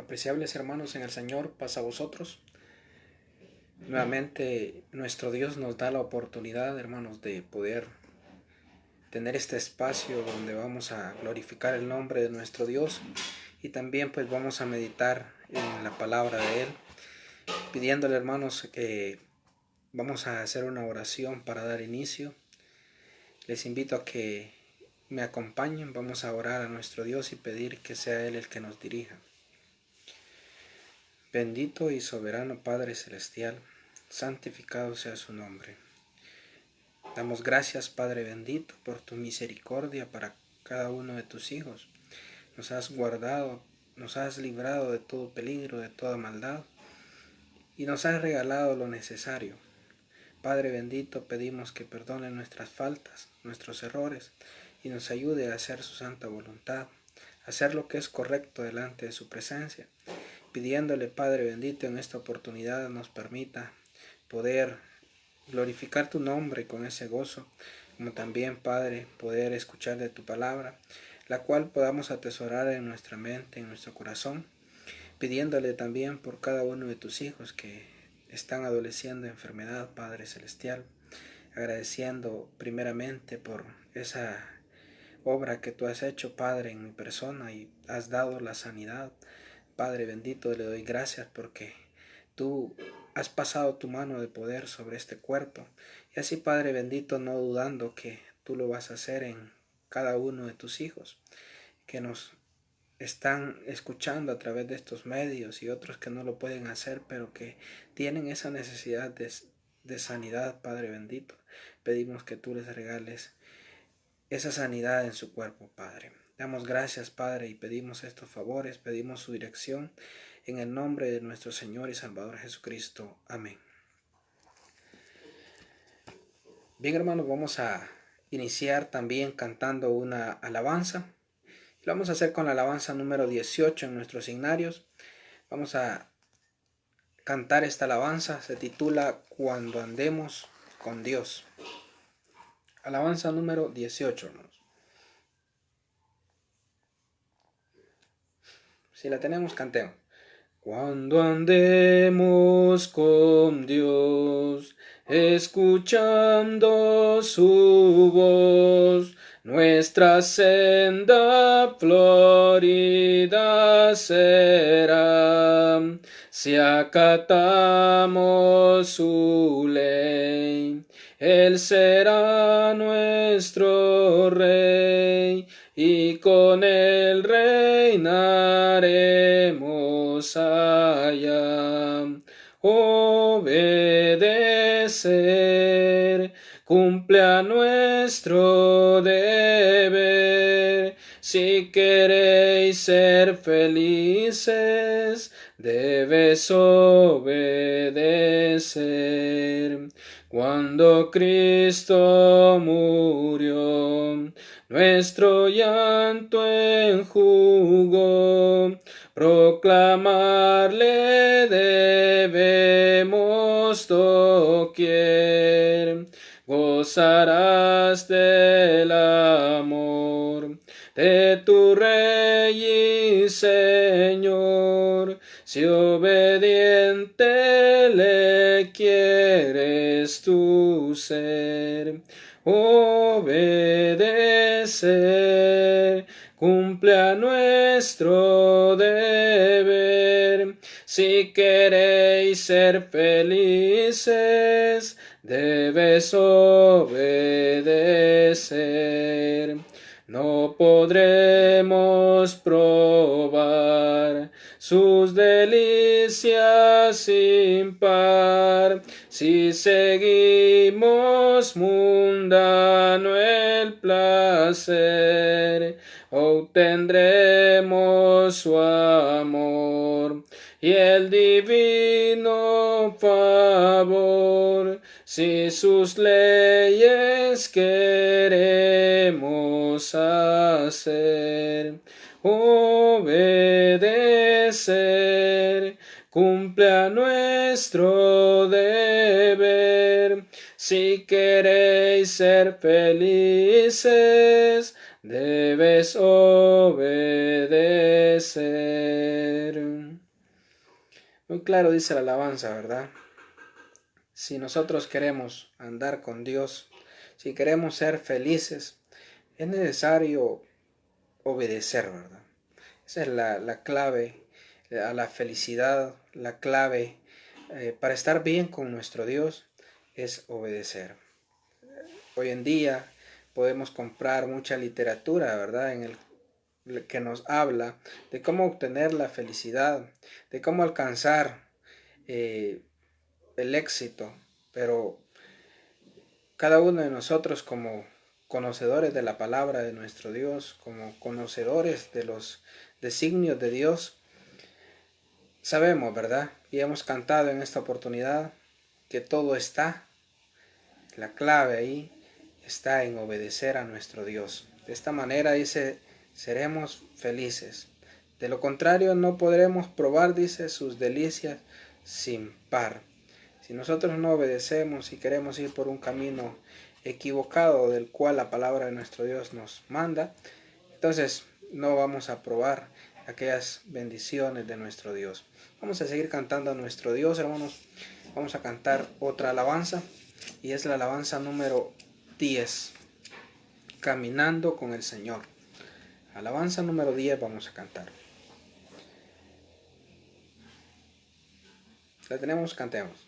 Apreciables hermanos en el Señor, paz a vosotros. Nuevamente nuestro Dios nos da la oportunidad, hermanos, de poder tener este espacio donde vamos a glorificar el nombre de nuestro Dios y también pues vamos a meditar en la palabra de Él, pidiéndole, hermanos, que vamos a hacer una oración para dar inicio. Les invito a que me acompañen, vamos a orar a nuestro Dios y pedir que sea Él el que nos dirija. Bendito y soberano Padre Celestial, santificado sea su nombre. Damos gracias, Padre bendito, por tu misericordia para cada uno de tus hijos. Nos has guardado, nos has librado de todo peligro, de toda maldad, y nos has regalado lo necesario. Padre bendito, pedimos que perdone nuestras faltas, nuestros errores, y nos ayude a hacer su santa voluntad, a hacer lo que es correcto delante de su presencia, pidiéndole, Padre bendito, en esta oportunidad nos permita poder glorificar tu nombre con ese gozo, como también, Padre, poder escuchar de tu palabra, la cual podamos atesorar en nuestra mente, en nuestro corazón, pidiéndole también por cada uno de tus hijos que están adoleciendo enfermedad, Padre Celestial, agradeciendo primeramente por esa obra que tú has hecho, Padre, en mi persona y has dado la sanidad. Padre bendito, le doy gracias porque tú has pasado tu mano de poder sobre este cuerpo. Y así, Padre bendito, no dudando que tú lo vas a hacer en cada uno de tus hijos, que nos están escuchando a través de estos medios y otros que no lo pueden hacer, pero que tienen esa necesidad de sanidad, Padre bendito. Pedimos que tú les regales esa sanidad en su cuerpo, Padre. Damos gracias, Padre, y pedimos estos favores, pedimos su dirección, en el nombre de nuestro Señor y Salvador Jesucristo. Amén. Bien, hermanos, vamos a iniciar también cantando una alabanza. Lo vamos a hacer con la alabanza número 18 en nuestros signarios. Vamos a cantar esta alabanza, se titula Cuando andemos con Dios. Alabanza número 18, hermanos. Si la tenemos, cantemos. Cuando andemos con Dios, escuchando su voz, nuestra senda florida será. Si acatamos su ley, Él será nuestro Rey, y con Él reinaremos allá. Obedecer cumple a nuestro deber. Si queréis ser felices, debes obedecer. Cuando Cristo murió, nuestro llanto enjugó. Proclamarle debemos doquier. Gozarás del amor de tu Rey y Señor, si obediente le quieres tú ser. Obedecer cumple a nuestro deber. Si queréis ser felices, debes obedecer. No podremos probar sus delicias sin par, si seguimos mundano el placer. Obtendremos su amor y el divino favor, si sus leyes queremos hacer. Obedecer cumple a nuestro deber. Si queréis ser felices, debes obedecer. Muy claro dice la alabanza, ¿verdad? Si nosotros queremos andar con Dios, si queremos ser felices, es necesario obedecer, ¿verdad? Esa es la clave a la felicidad, la clave para estar bien con nuestro Dios es obedecer. Hoy en día podemos comprar mucha literatura, ¿verdad? En el que nos habla de cómo obtener la felicidad, de cómo alcanzar eh, el éxito, pero cada uno de nosotros como conocedores de la palabra de nuestro Dios, como conocedores de los designios de Dios, sabemos, ¿verdad? Y hemos cantado en esta oportunidad que todo está, la clave ahí está en obedecer a nuestro Dios. De esta manera dice, seremos felices. De lo contrario no podremos probar, dice, sus delicias sin par. Si nosotros no obedecemos y queremos ir por un camino equivocado del cual la palabra de nuestro Dios nos manda, entonces no vamos a probar aquellas bendiciones de nuestro Dios. Vamos a seguir cantando a nuestro Dios, hermanos. Vamos a cantar otra alabanza y es la alabanza número 10, Caminando con el Señor. Alabanza número 10 vamos a cantar. La tenemos, cantemos.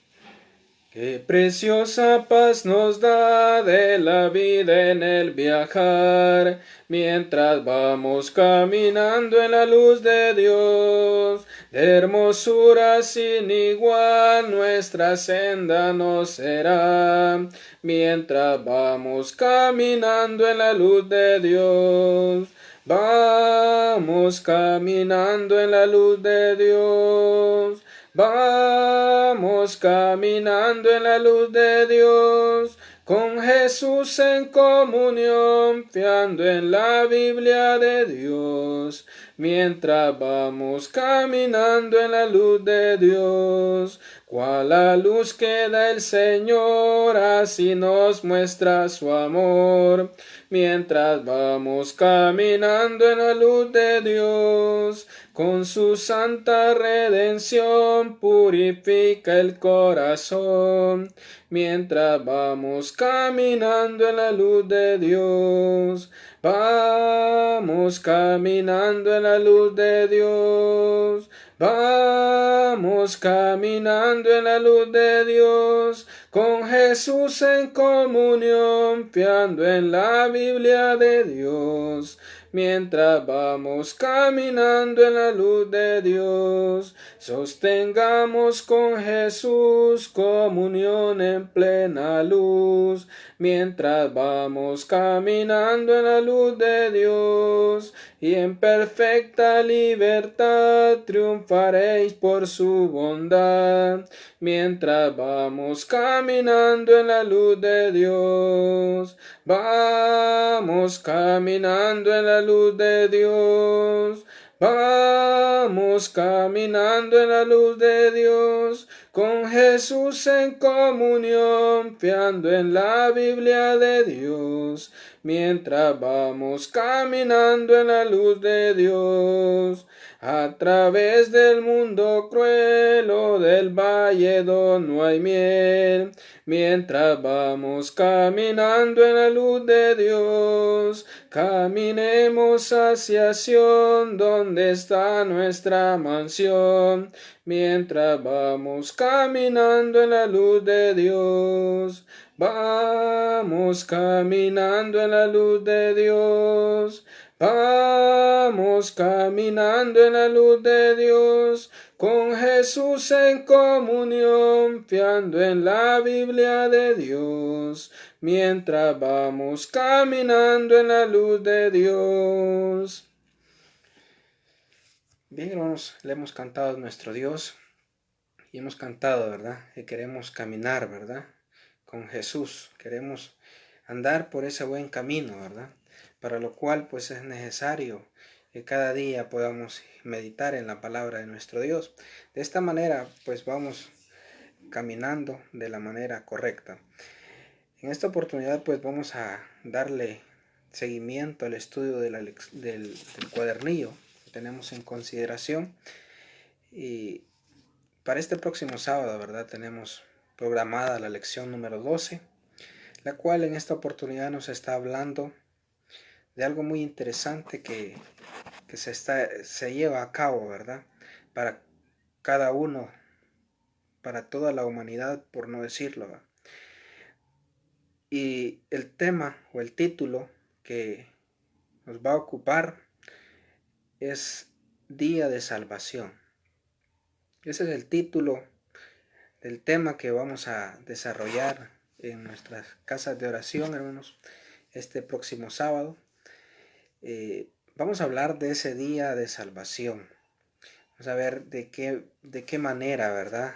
Qué preciosa paz nos da de la vida en el viajar, mientras vamos caminando en la luz de Dios. De hermosura sin igual nuestra senda nos será, mientras vamos caminando en la luz de Dios. Vamos caminando en la luz de Dios. Vamos caminando en la luz de Dios, con Jesús en comunión, fiando en la Biblia de Dios. Mientras vamos caminando en la luz de Dios, cual la luz que da el Señor, así nos muestra su amor. Mientras vamos caminando en la luz de Dios, con su santa redención purifica el corazón. Mientras vamos caminando en la luz de Dios, vamos caminando en la luz de Dios. Vamos caminando en la luz de Dios, con Jesús en comunión, fiando en la Biblia de Dios. Mientras vamos caminando en la luz de Dios, sostengamos con Jesús comunión en plena luz. Mientras vamos caminando en la luz de Dios, y en perfecta libertad triunfaréis por su bondad. Mientras vamos caminando en la luz de Dios, vamos caminando en la luz de Dios. Vamos caminando en la luz de Dios, con Jesús en comunión, fiando en la Biblia de Dios. Mientras vamos caminando en la luz de Dios, a través del mundo cruel o del valle donde no hay miel. Mientras vamos caminando en la luz de Dios, caminemos hacia Sion, donde está nuestra mansión. Mientras vamos caminando en la luz de Dios, vamos caminando en la luz de Dios. Vamos caminando en la luz de Dios, con Jesús en comunión, fiando en la Biblia de Dios. Mientras vamos caminando en la luz de Dios. Bien, hermanos, le hemos cantado a nuestro Dios y hemos cantado, ¿verdad? Que queremos caminar, ¿verdad? Con Jesús, queremos andar por ese buen camino, ¿verdad? Para lo cual pues es necesario que cada día podamos meditar en la palabra de nuestro Dios. De esta manera pues vamos caminando de la manera correcta. En esta oportunidad pues vamos a darle seguimiento al estudio del cuadernillo que tenemos en consideración y Para este próximo sábado, ¿verdad? Tenemos programada la lección número 12, la cual en esta oportunidad nos está hablando de algo muy interesante que se lleva a cabo, ¿verdad? Para cada uno, para toda la humanidad, por no decirlo, ¿verdad? Y el tema o el título que nos va a ocupar es Día de Salvación. Ese es el título del tema que vamos a desarrollar en nuestras casas de oración, hermanos, este próximo sábado. Vamos a hablar de ese día de salvación. Vamos a ver de qué manera, ¿verdad?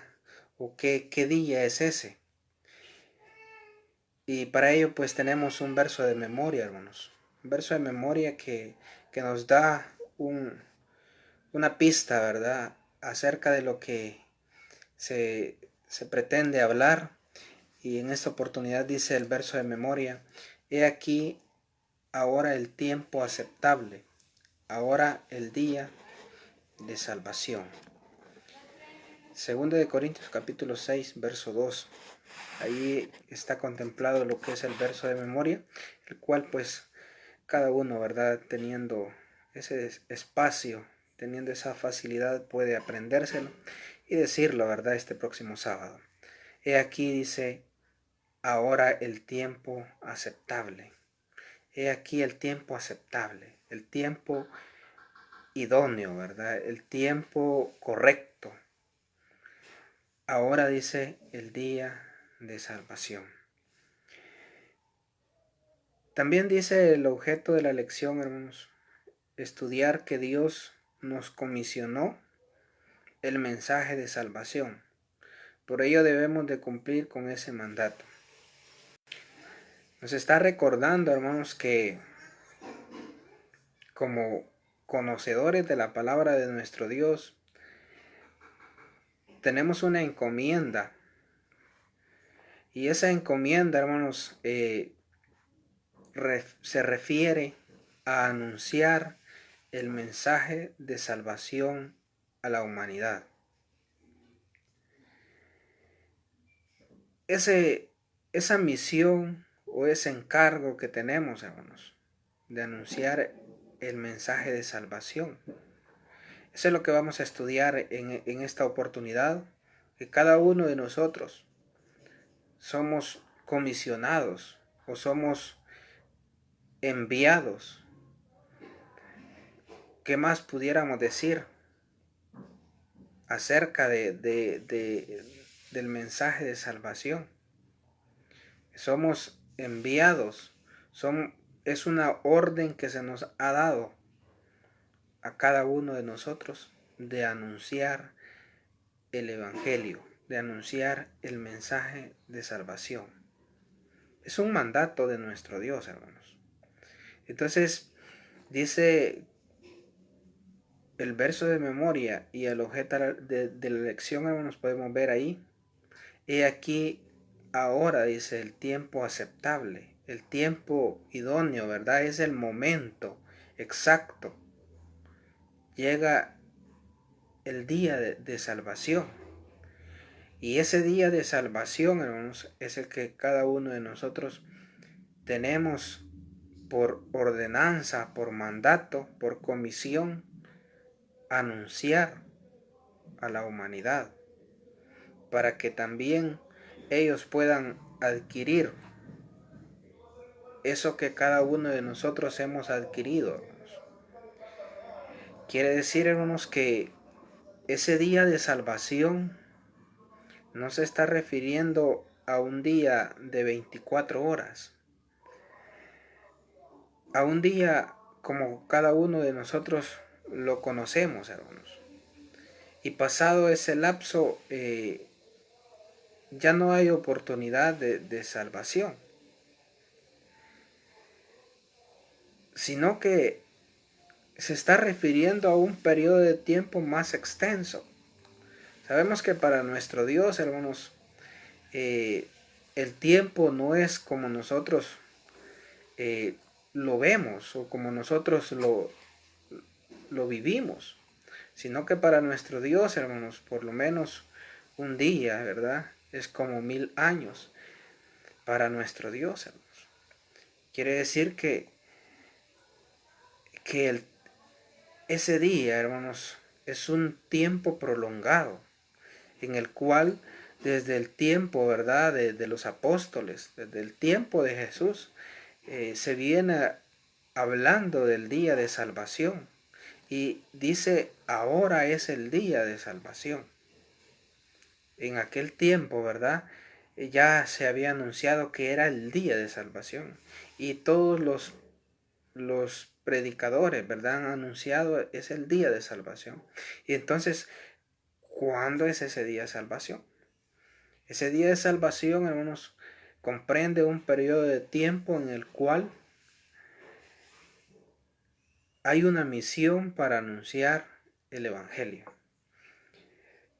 O qué día es ese. Y para ello pues tenemos un verso de memoria, hermanos. Un verso de memoria que nos da una pista, ¿verdad? Acerca de lo que se pretende hablar. Y en esta oportunidad dice el verso de memoria: he aquí ahora el tiempo aceptable, ahora el día de salvación. Segunda de Corintios capítulo 6, verso 2. Ahí está contemplado lo que es el verso de memoria, el cual pues cada uno, ¿verdad? Teniendo ese espacio, teniendo esa facilidad, puede aprendérselo y decirlo, ¿verdad? Este próximo sábado. He aquí, dice, ahora el tiempo aceptable. He aquí el tiempo aceptable, el tiempo idóneo, ¿verdad? El tiempo correcto. Ahora dice el día de salvación. También dice el objeto de la lección, hermanos, estudiar que Dios nos comisionó el mensaje de salvación. Por ello debemos de cumplir con ese mandato. Nos está recordando, hermanos, que como conocedores de la palabra de nuestro Dios, tenemos una encomienda. Y esa encomienda, hermanos, se refiere a anunciar el mensaje de salvación a la humanidad. Esa misión o ese encargo que tenemos, hermanos, de anunciar el mensaje de salvación. Eso es lo que vamos a estudiar en esta oportunidad, que cada uno de nosotros somos comisionados o somos enviados. ¿Qué más pudiéramos decir acerca del mensaje de salvación? Somos enviados, es una orden que se nos ha dado a cada uno de nosotros de anunciar el Evangelio, de anunciar el mensaje de salvación. Es un mandato de nuestro Dios, hermanos. Entonces, dice el verso de memoria y el objeto de la lección, hermanos, podemos ver ahí. He aquí ahora, dice, el tiempo aceptable, el tiempo idóneo, ¿verdad? Es el momento exacto. Llega el día de salvación. Y ese día de salvación, hermanos, es el que cada uno de nosotros tenemos por ordenanza, por mandato, por comisión, anunciar a la humanidad, para que también ellos puedan adquirir eso que cada uno de nosotros hemos adquirido, hermanos. Quiere decir, hermanos, que ese día de salvación no se está refiriendo a un día de 24 horas, a un día como cada uno de nosotros lo conocemos, hermanos. Y pasado ese lapso, ya no hay oportunidad de salvación, sino que se está refiriendo a un periodo de tiempo más extenso. Sabemos que para nuestro Dios, hermanos, el tiempo no es como nosotros lo vemos o como nosotros lo vivimos, sino que para nuestro Dios, hermanos, por lo menos un día, ¿verdad? Es como 1000 años para nuestro Dios, hermanos. Quiere decir que ese día, hermanos, es un tiempo prolongado en el cual desde el tiempo, ¿verdad?, de los apóstoles, desde el tiempo de Jesús, se viene hablando del día de salvación. Y dice, ahora es el día de salvación. En aquel tiempo, ¿verdad?, ya se había anunciado que era el día de salvación. Y todos los predicadores, ¿verdad?, han anunciado es el día de salvación. Y entonces, ¿cuándo es ese día de salvación? Ese día de salvación, hermanos, comprende un periodo de tiempo en el cual hay una misión para anunciar el Evangelio.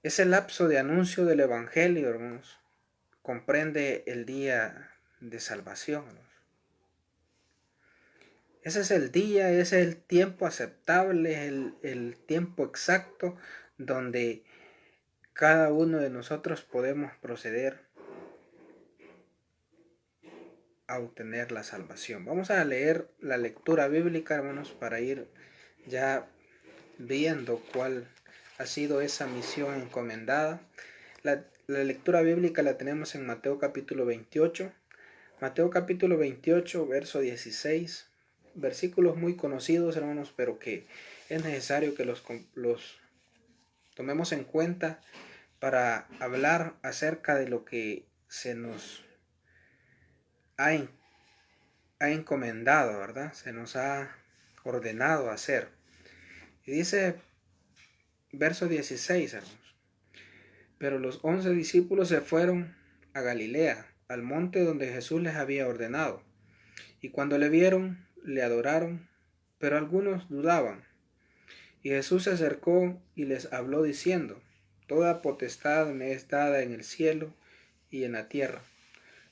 Ese lapso de anuncio del Evangelio, hermanos, comprende el día de salvación, hermanos. Ese es el día, ese es el tiempo aceptable, el tiempo exacto donde cada uno de nosotros podemos proceder a obtener la salvación. Vamos a leer la lectura bíblica, hermanos, para ir ya viendo cuál ha sido esa misión encomendada. La lectura bíblica la tenemos en Mateo capítulo 28. Mateo capítulo 28, verso 16. Versículos muy conocidos, hermanos, pero que es necesario que los tomemos en cuenta para hablar acerca de lo que se nos ha encomendado, ¿verdad? Se nos ha ordenado hacer. Y dice, verso 16, hermanos. Pero los 11 discípulos se fueron a Galilea, al monte donde Jesús les había ordenado. Y cuando le vieron, le adoraron, pero algunos dudaban. Y Jesús se acercó y les habló diciendo, toda potestad me es dada en el cielo y en la tierra.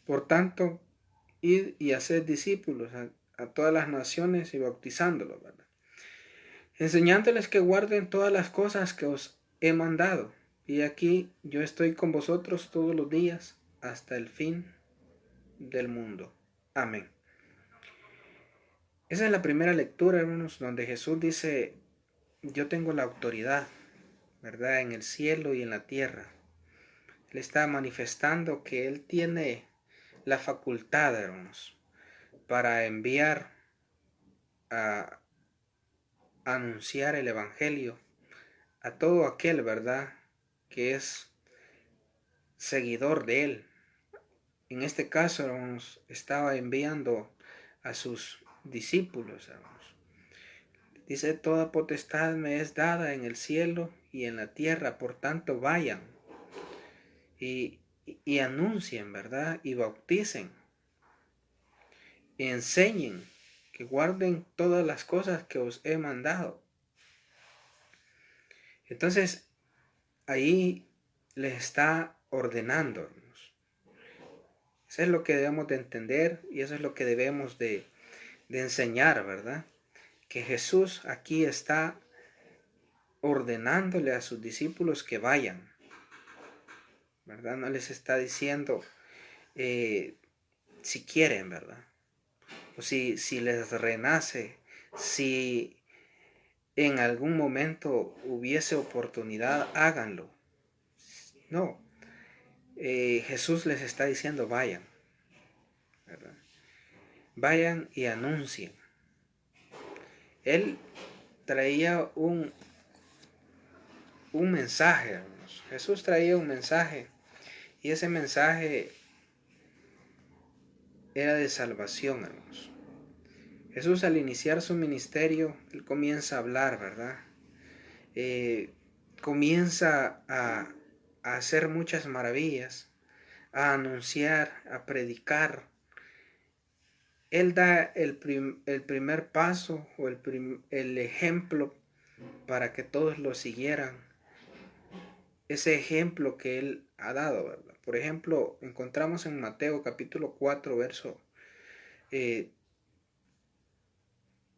Por tanto, id y haced discípulos a todas las naciones y bautizándolos, ¿verdad?, enseñándoles que guarden todas las cosas que os he mandado. Y aquí yo estoy con vosotros todos los días hasta el fin del mundo. Amén. Esa es la primera lectura, hermanos, donde Jesús dice, yo tengo la autoridad, ¿verdad?, en el cielo y en la tierra. Él está manifestando que Él tiene la facultad, hermanos, para enviar a anunciar el Evangelio a todo aquel, ¿verdad?, que es seguidor de Él. En este caso, hermanos, estaba enviando a sus discípulos, hermanos. Dice, toda potestad me es dada en el cielo y en la tierra, por tanto vayan y anuncien, ¿verdad?, y bauticen, y enseñen, que guarden todas las cosas que os he mandado. Entonces, ahí les está ordenando, hermanos. Eso es lo que debemos de entender y eso es lo que debemos de enseñar, ¿verdad? Que Jesús aquí está ordenándole a sus discípulos que vayan, ¿verdad? No les está diciendo si quieren, ¿verdad? O si les renace, si en algún momento hubiese oportunidad, háganlo. No, Jesús les está diciendo vayan, ¿verdad? Vayan y anuncien. Él traía un mensaje, hermanos. Jesús traía un mensaje y ese mensaje era de salvación, hermanos. Jesús, al iniciar su ministerio, Él comienza a hablar, ¿verdad? Comienza a hacer muchas maravillas, a anunciar, a predicar. Él da el primer paso o el ejemplo para que todos lo siguieran. Ese ejemplo que Él ha dado, ¿verdad? Por ejemplo, encontramos en Mateo capítulo 4,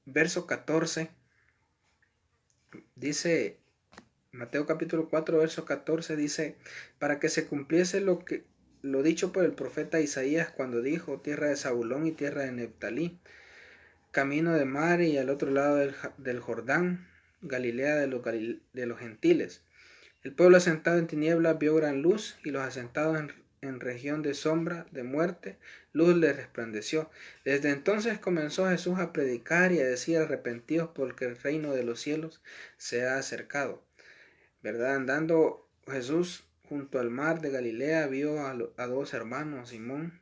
verso 14, dice, Mateo capítulo 4, verso 14 dice, para que se cumpliese lo dicho por el profeta Isaías cuando dijo, tierra de Zabulón y tierra de Neftalí, camino de mar y al otro lado del Jordán, Galilea de los gentiles. El pueblo asentado en tinieblas vio gran luz, y los asentados en región de sombra, de muerte, luz les resplandeció. Desde entonces comenzó Jesús a predicar y a decir, arrepentidos porque el reino de los cielos se ha acercado. ¿Verdad? Andando Jesús junto al mar de Galilea, vio a dos hermanos, Simón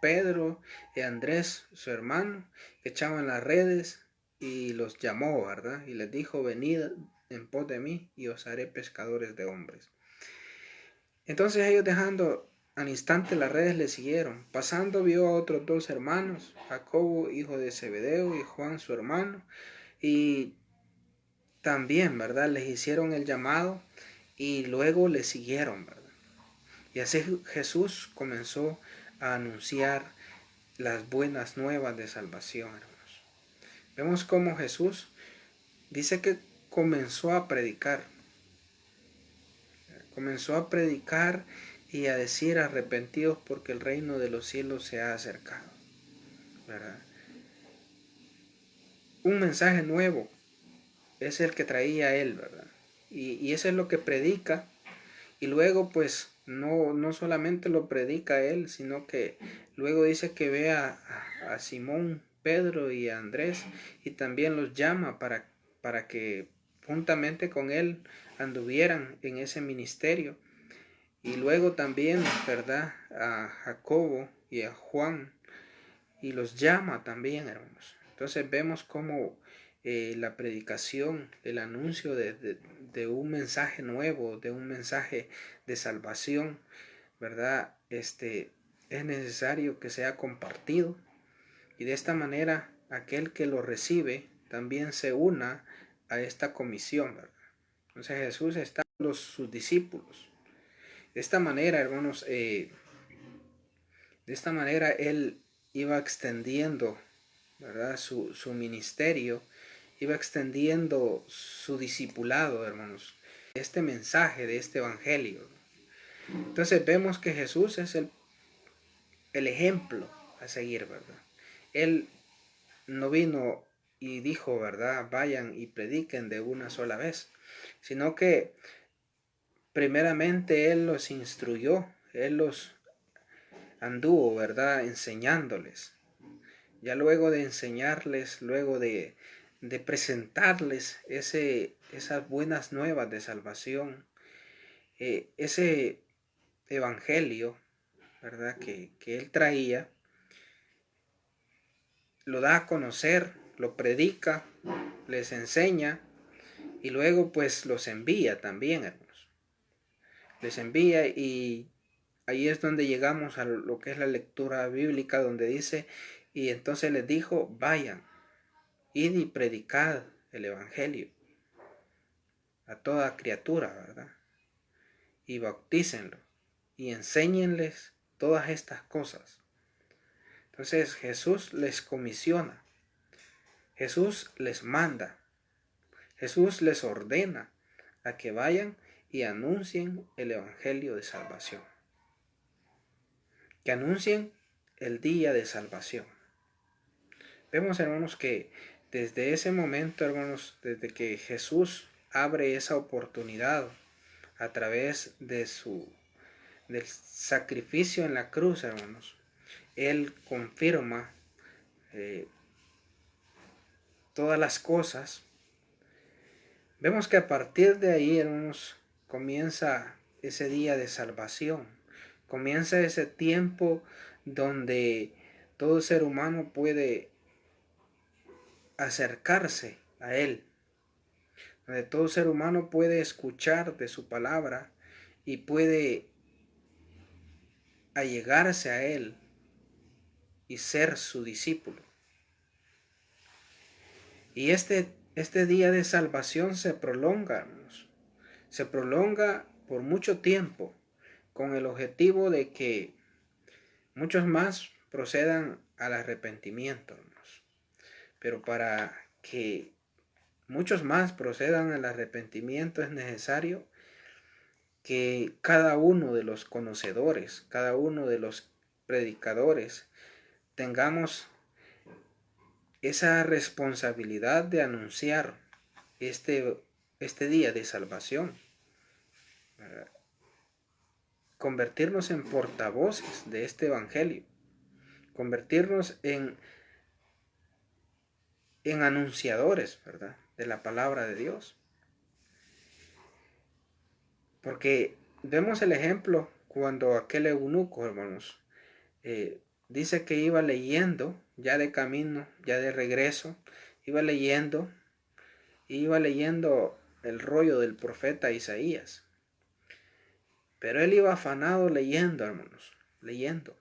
Pedro y Andrés, su hermano, que echaban las redes, y los llamó, ¿verdad? Y les dijo, venid en pos de mí y os haré pescadores de hombres. Entonces ellos, dejando al instante las redes, le siguieron. Pasando vio a otros dos hermanos, Jacobo hijo de Zebedeo y Juan su hermano, y también, ¿verdad?, les hicieron el llamado y luego le siguieron, ¿verdad? Y así Jesús comenzó a anunciar las buenas nuevas de salvación, hermanos. Vemos cómo Jesús dice que comenzó a predicar y a decir, arrepentidos porque el reino de los cielos se ha acercado, ¿verdad? Un mensaje nuevo es el que traía él, ¿verdad? Y eso es lo que predica. Y luego pues no solamente lo predica él, sino que luego dice que ve a Simón, Pedro y a Andrés, y también los llama para que juntamente con él anduvieran en ese ministerio. Y luego también, ¿verdad?, a Jacobo y a Juan, y los llama también, hermanos. Entonces vemos cómo la predicación, el anuncio de un mensaje nuevo, de un mensaje de salvación, ¿verdad? Es necesario que sea compartido, y de esta manera aquel que lo recibe también se una a esta comisión, ¿verdad? Entonces Jesús está con sus discípulos. De esta manera, hermanos, de esta manera él iba extendiendo, ¿verdad?, su ministerio, iba extendiendo su discipulado, hermanos, este mensaje de este evangelio. Entonces vemos que Jesús es el ejemplo a seguir, ¿verdad? Él no vino y dijo, ¿verdad?, vayan y prediquen de una sola vez, sino que primeramente Él los instruyó, Él los anduvo, ¿verdad?, enseñándoles. Ya luego de enseñarles, luego de presentarles esas buenas nuevas de salvación, ese evangelio, ¿verdad?, que él traía, lo da a conocer, lo predica, les enseña, y luego pues los envía también, hermanos. Les envía, y ahí es donde llegamos a lo que es la lectura bíblica, donde dice, y entonces les dijo, vayan, id y predicad el evangelio a toda criatura, ¿verdad? Y bautícenlo y enséñenles todas estas cosas. Entonces Jesús les comisiona, Jesús les manda, Jesús les ordena a que vayan y anuncien el evangelio de salvación, que anuncien el día de salvación. Vemos, hermanos, que desde ese momento, hermanos, desde que Jesús abre esa oportunidad a través del sacrificio en la cruz, hermanos, Él confirma todas las cosas. Vemos que a partir de ahí, hermanos, comienza ese día de salvación. Comienza ese tiempo donde todo ser humano puede acercarse a Él, donde todo ser humano puede escuchar de su palabra y puede allegarse a Él y ser su discípulo. Y este día de salvación se prolonga, hermanos. Se prolonga por mucho tiempo, con el objetivo de que muchos más procedan al arrepentimiento, hermanos. Pero para que muchos más procedan al arrepentimiento, es necesario que cada uno de los conocedores, cada uno de los predicadores, tengamos esa responsabilidad de anunciar este día de salvación, convertirnos en portavoces de este evangelio, convertirnos en anunciadores, ¿verdad?, de la palabra de Dios. Porque vemos el ejemplo cuando aquel eunuco, hermanos, dice que iba leyendo, ya de camino, ya de regreso, iba leyendo el rollo del profeta Isaías. Pero él iba afanado leyendo, hermanos, leyendo.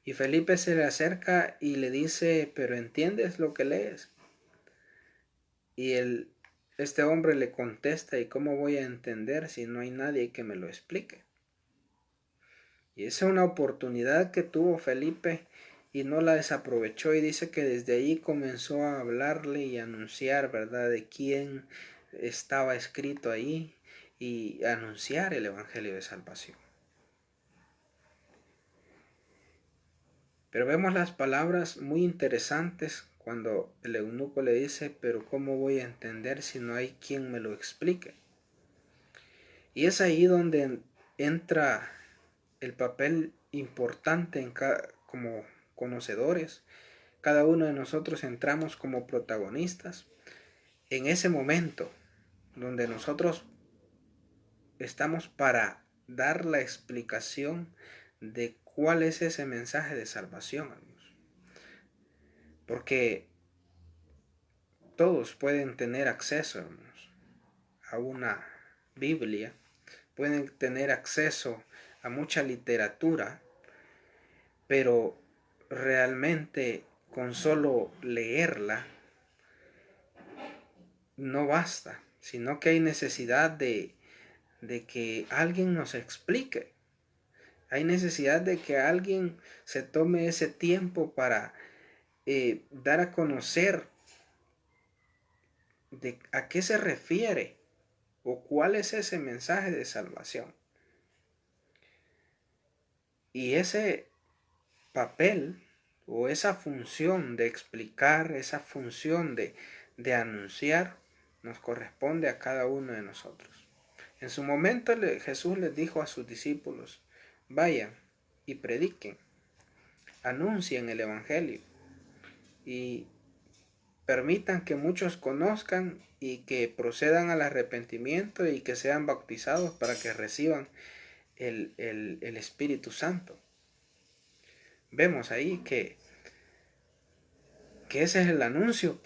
Y Felipe se le acerca y le dice, ¿pero entiendes lo que lees? Y este hombre le contesta, ¿y cómo voy a entender si no hay nadie que me lo explique? Y esa es una oportunidad que tuvo Felipe y no la desaprovechó, y dice que desde ahí comenzó a hablarle y a anunciar, ¿verdad?, de quién estaba escrito ahí y anunciar el evangelio de salvación. Pero vemos las palabras muy interesantes cuando el eunuco le dice, pero ¿cómo voy a entender si no hay quien me lo explique? Y es ahí donde entra el papel importante como conocedores. Cada uno de nosotros entramos como protagonistas en ese momento donde nosotros estamos para dar la explicación de cuál es ese mensaje de salvación, amigos. Porque todos pueden tener acceso, hermanos, a una Biblia, pueden tener acceso a mucha literatura, pero realmente con solo leerla no basta, sino que hay necesidad de que alguien nos explique. Hay necesidad de que alguien se tome ese tiempo para dar a conocer de a qué se refiere o cuál es ese mensaje de salvación. Y ese papel o esa función de explicar, esa función de anunciar, nos corresponde a cada uno de nosotros. En su momento Jesús les dijo a sus discípulos, vayan y prediquen, anuncien el evangelio y permitan que muchos conozcan y que procedan al arrepentimiento y que sean bautizados para que reciban el Espíritu Santo. Vemos ahí que ese es el anuncio,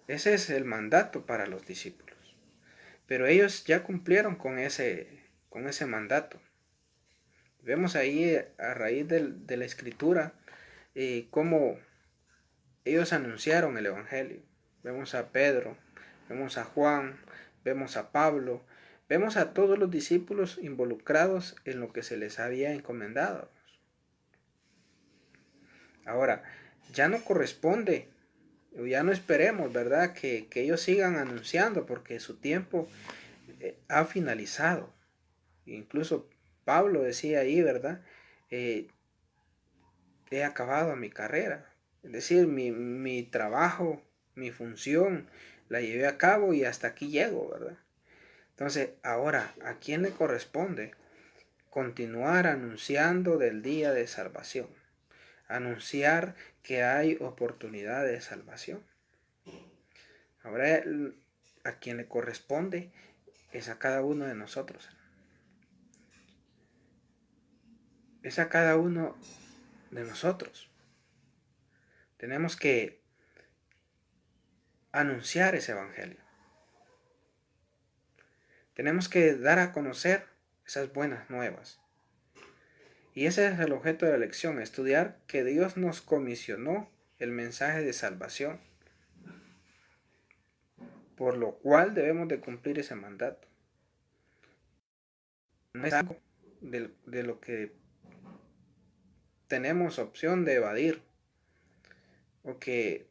ese es el mandato para los discípulos. Pero ellos ya cumplieron con ese mandato. Vemos ahí a raíz de la escritura cómo ellos anunciaron el evangelio. Vemos a Pedro, vemos a Juan, vemos a Pablo, vemos a todos los discípulos involucrados en lo que se les había encomendado. Ahora, ya no corresponde, ya no esperemos, ¿verdad?, que ellos sigan anunciando, porque su tiempo ha finalizado. Incluso Pablo decía ahí, ¿verdad?, he acabado mi carrera. Es decir, mi trabajo, mi función, la llevé a cabo y hasta aquí llego, ¿verdad? Entonces, ahora, ¿a quién le corresponde continuar anunciando del día de salvación? Anunciar que hay oportunidad de salvación. Ahora, a quien le corresponde es a cada uno de nosotros. Es a cada uno de nosotros. Tenemos que anunciar ese evangelio. Tenemos que dar a conocer esas buenas nuevas. Y ese es el objeto de la lección, estudiar que Dios nos comisionó el mensaje de salvación, por lo cual debemos de cumplir ese mandato. No es algo de lo que tenemos opción de evadir o que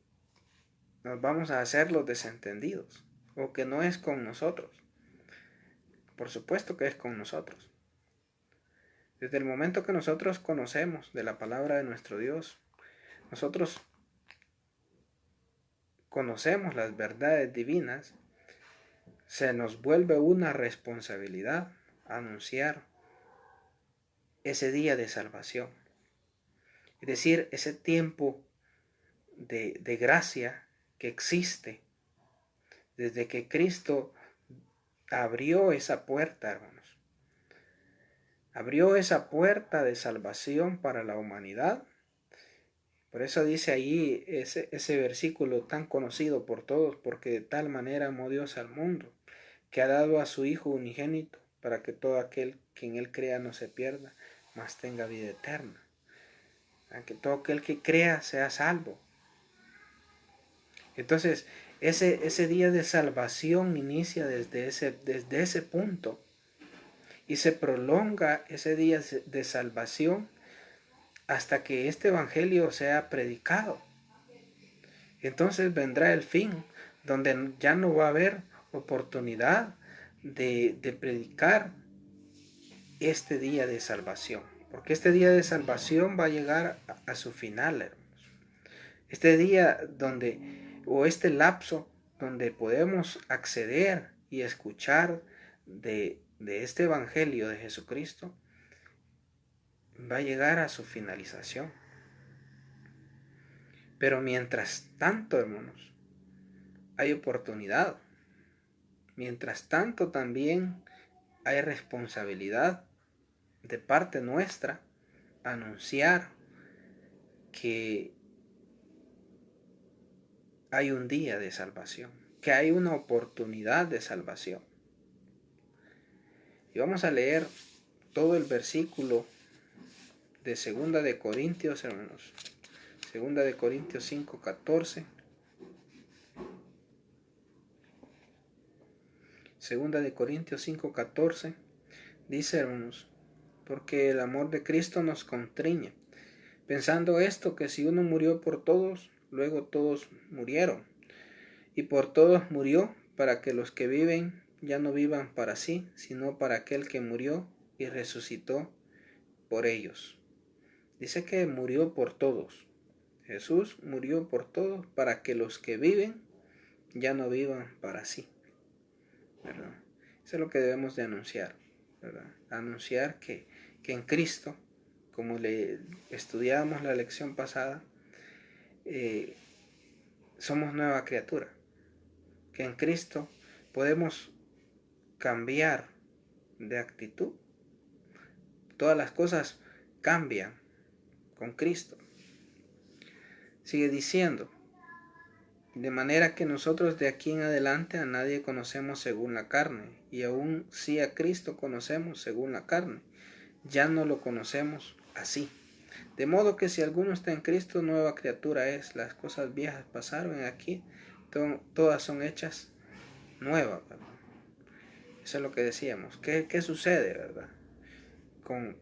nos vamos a hacer los desentendidos, o que no es con nosotros. Por supuesto que es con nosotros. Desde el momento que nosotros conocemos de la palabra de nuestro Dios, nosotros conocemos las verdades divinas, se nos vuelve una responsabilidad anunciar ese día de salvación. Es decir, ese tiempo de gracia que existe desde que Cristo abrió esa puerta, hermanos. Abrió esa puerta de salvación para la humanidad. Por eso dice allí ese versículo tan conocido por todos, porque de tal manera amó Dios al mundo, que ha dado a su Hijo unigénito, para que todo aquel que en Él crea no se pierda, mas tenga vida eterna. Para que todo aquel que crea sea salvo. Entonces, ese día de salvación inicia desde ese punto y se prolonga ese día de salvación hasta que este evangelio sea predicado. Entonces vendrá el fin, donde ya no va a haber oportunidad de predicar este día de salvación, porque este día de salvación va a llegar a su final, hermanos. Este día o este lapso donde podemos acceder y escuchar de este evangelio de Jesucristo, va a llegar a su finalización. Pero mientras tanto, hermanos, hay oportunidad. Mientras tanto también hay responsabilidad de parte nuestra anunciar que hay un día de salvación, que hay una oportunidad de salvación. Y vamos a leer todo el versículo de 2 de Corintios, hermanos. 2 de Corintios 5:14. 2 de Corintios 5:14 dice, hermanos, porque el amor de Cristo nos constriñe, pensando esto, que si uno murió por todos, luego todos murieron, y por todos murió, para que los que viven ya no vivan para sí, sino para aquel que murió y resucitó por ellos. Dice que murió por todos. Jesús murió por todos para que los que viven ya no vivan para sí, ¿verdad? Eso es lo que debemos de anunciar, ¿verdad? Anunciar que en Cristo, como le estudiamos la lección pasada, somos nueva criatura. Que en Cristo podemos cambiar de actitud. Todas las cosas cambian con Cristo. Sigue diciendo, de manera que nosotros de aquí en adelante a nadie conocemos según la carne, y aún si a Cristo conocemos según la carne, ya no lo conocemos así. De modo que si alguno está en Cristo, nueva criatura es. Las cosas viejas pasaron y aquí todas son hechas nuevas, ¿verdad? Eso es lo que decíamos. ¿Qué sucede, verdad? Con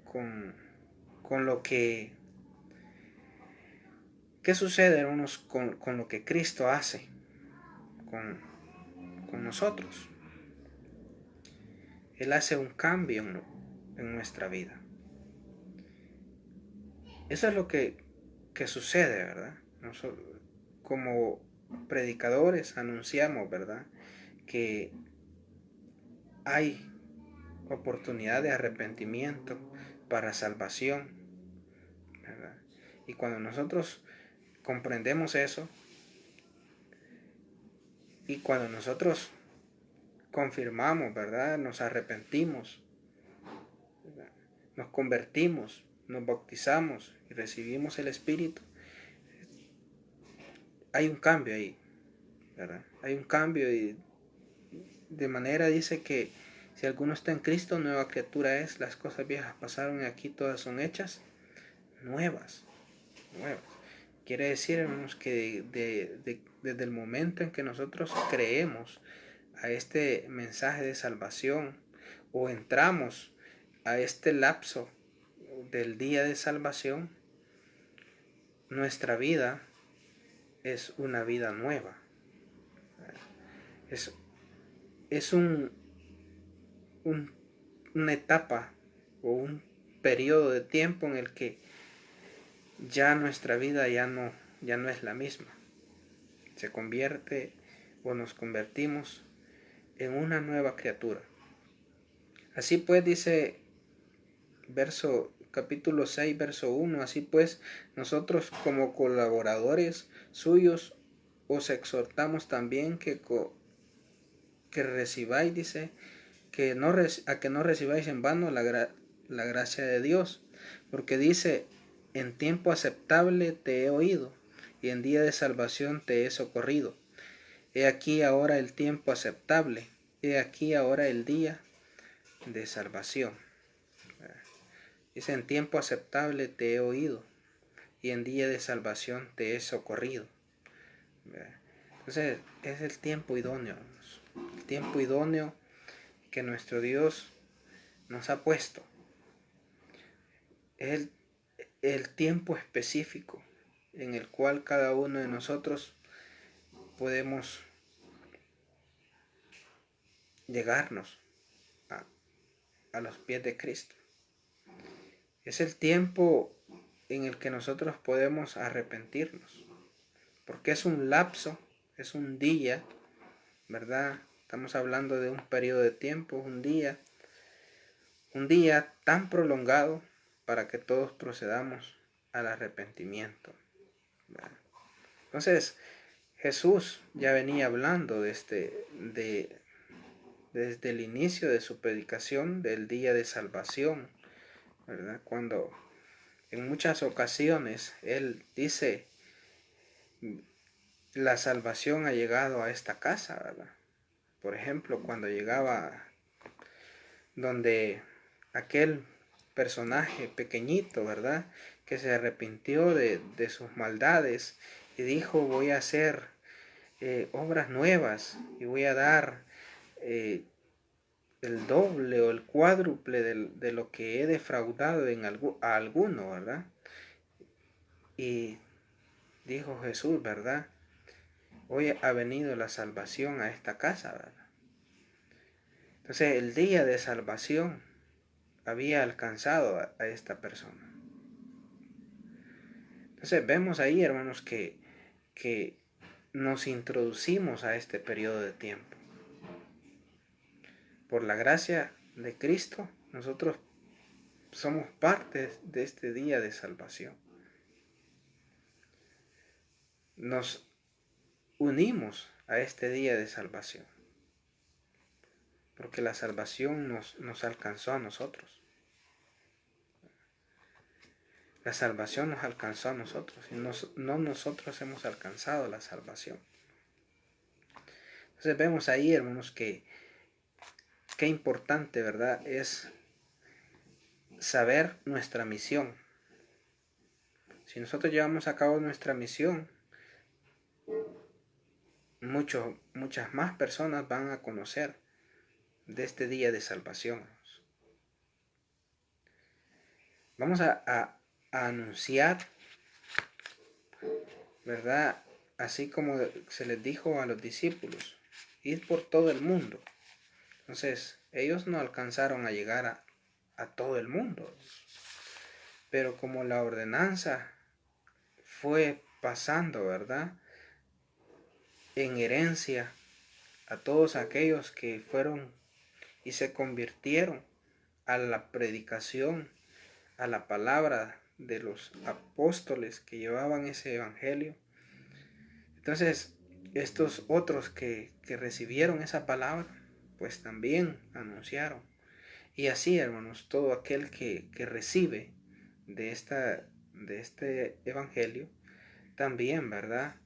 lo que... ¿Qué sucede, hermanos, con lo que Cristo hace con nosotros? Él hace un cambio en nuestra vida. Eso es lo que sucede, ¿verdad? Nosotros, como predicadores, anunciamos, ¿verdad?, que hay oportunidad de arrepentimiento para salvación, ¿verdad? Y cuando nosotros comprendemos eso, y cuando nosotros confirmamos, ¿verdad?, nos arrepentimos, ¿verdad?, nos convertimos, nos bautizamos y recibimos el Espíritu, hay un cambio ahí, ¿verdad? Hay un cambio, y de manera dice que si alguno está en Cristo, nueva criatura es. Las cosas viejas pasaron y aquí todas son hechas nuevas. Quiere decir, hermanos, que desde el momento en que nosotros creemos a este mensaje de salvación, o entramos a este lapso del día de salvación, nuestra vida es una vida nueva. Es, es una etapa o un periodo de tiempo en el que ya nuestra vida ya no es la misma. Se convierte o nos convertimos en una nueva criatura. Así pues, dice capítulo 6, verso 1, así pues, nosotros como colaboradores suyos os exhortamos también que recibáis, dice, a que no recibáis en vano la gracia de Dios, porque dice, en tiempo aceptable te he oído, y en día de salvación te he socorrido. He aquí ahora el tiempo aceptable, he aquí ahora el día de salvación. Dice, en tiempo aceptable te he oído, y en día de salvación te he socorrido. Entonces, es el tiempo idóneo, el tiempo idóneo que nuestro Dios nos ha puesto. Es el tiempo específico en el cual cada uno de nosotros podemos llegarnos a los pies de Cristo. Es el tiempo en el que nosotros podemos arrepentirnos, porque es un lapso, es un día, ¿verdad? Estamos hablando de un periodo de tiempo, un día tan prolongado para que todos procedamos al arrepentimiento, ¿verdad? Entonces, Jesús ya venía hablando desde el inicio de su predicación del día de salvación, ¿verdad? Cuando en muchas ocasiones Él dice, la salvación ha llegado a esta casa, ¿verdad? Por ejemplo, cuando llegaba donde aquel personaje pequeñito, ¿verdad? Que se arrepintió de sus maldades y dijo, voy a hacer obras nuevas y voy a dar el doble o el cuádruple de lo que he defraudado a alguno, ¿verdad? Y dijo Jesús, ¿verdad? Hoy ha venido la salvación a esta casa, ¿verdad? Entonces el día de salvación había alcanzado a esta persona. Entonces vemos ahí, hermanos, que nos introducimos a este periodo de tiempo. Por la gracia de Cristo, nosotros somos parte de este día de salvación. Nos unimos a este día de salvación, porque la salvación nos alcanzó a nosotros. La salvación nos alcanzó a nosotros y no nosotros hemos alcanzado la salvación. Entonces vemos ahí, hermanos, que qué importante, ¿verdad?, es saber nuestra misión. Si nosotros llevamos a cabo nuestra misión, muchas más personas van a conocer de este día de salvación. Vamos a anunciar, ¿verdad? Así como se les dijo a los discípulos, id por todo el mundo. Entonces, ellos no alcanzaron a llegar a todo el mundo, pero como la ordenanza fue pasando, ¿verdad?, en herencia a todos aquellos que fueron y se convirtieron a la predicación, a la palabra de los apóstoles que llevaban ese evangelio. Entonces, estos otros que recibieron esa palabra, pues también anunciaron. Y así, hermanos, todo aquel que recibe de este evangelio, también, ¿verdad?,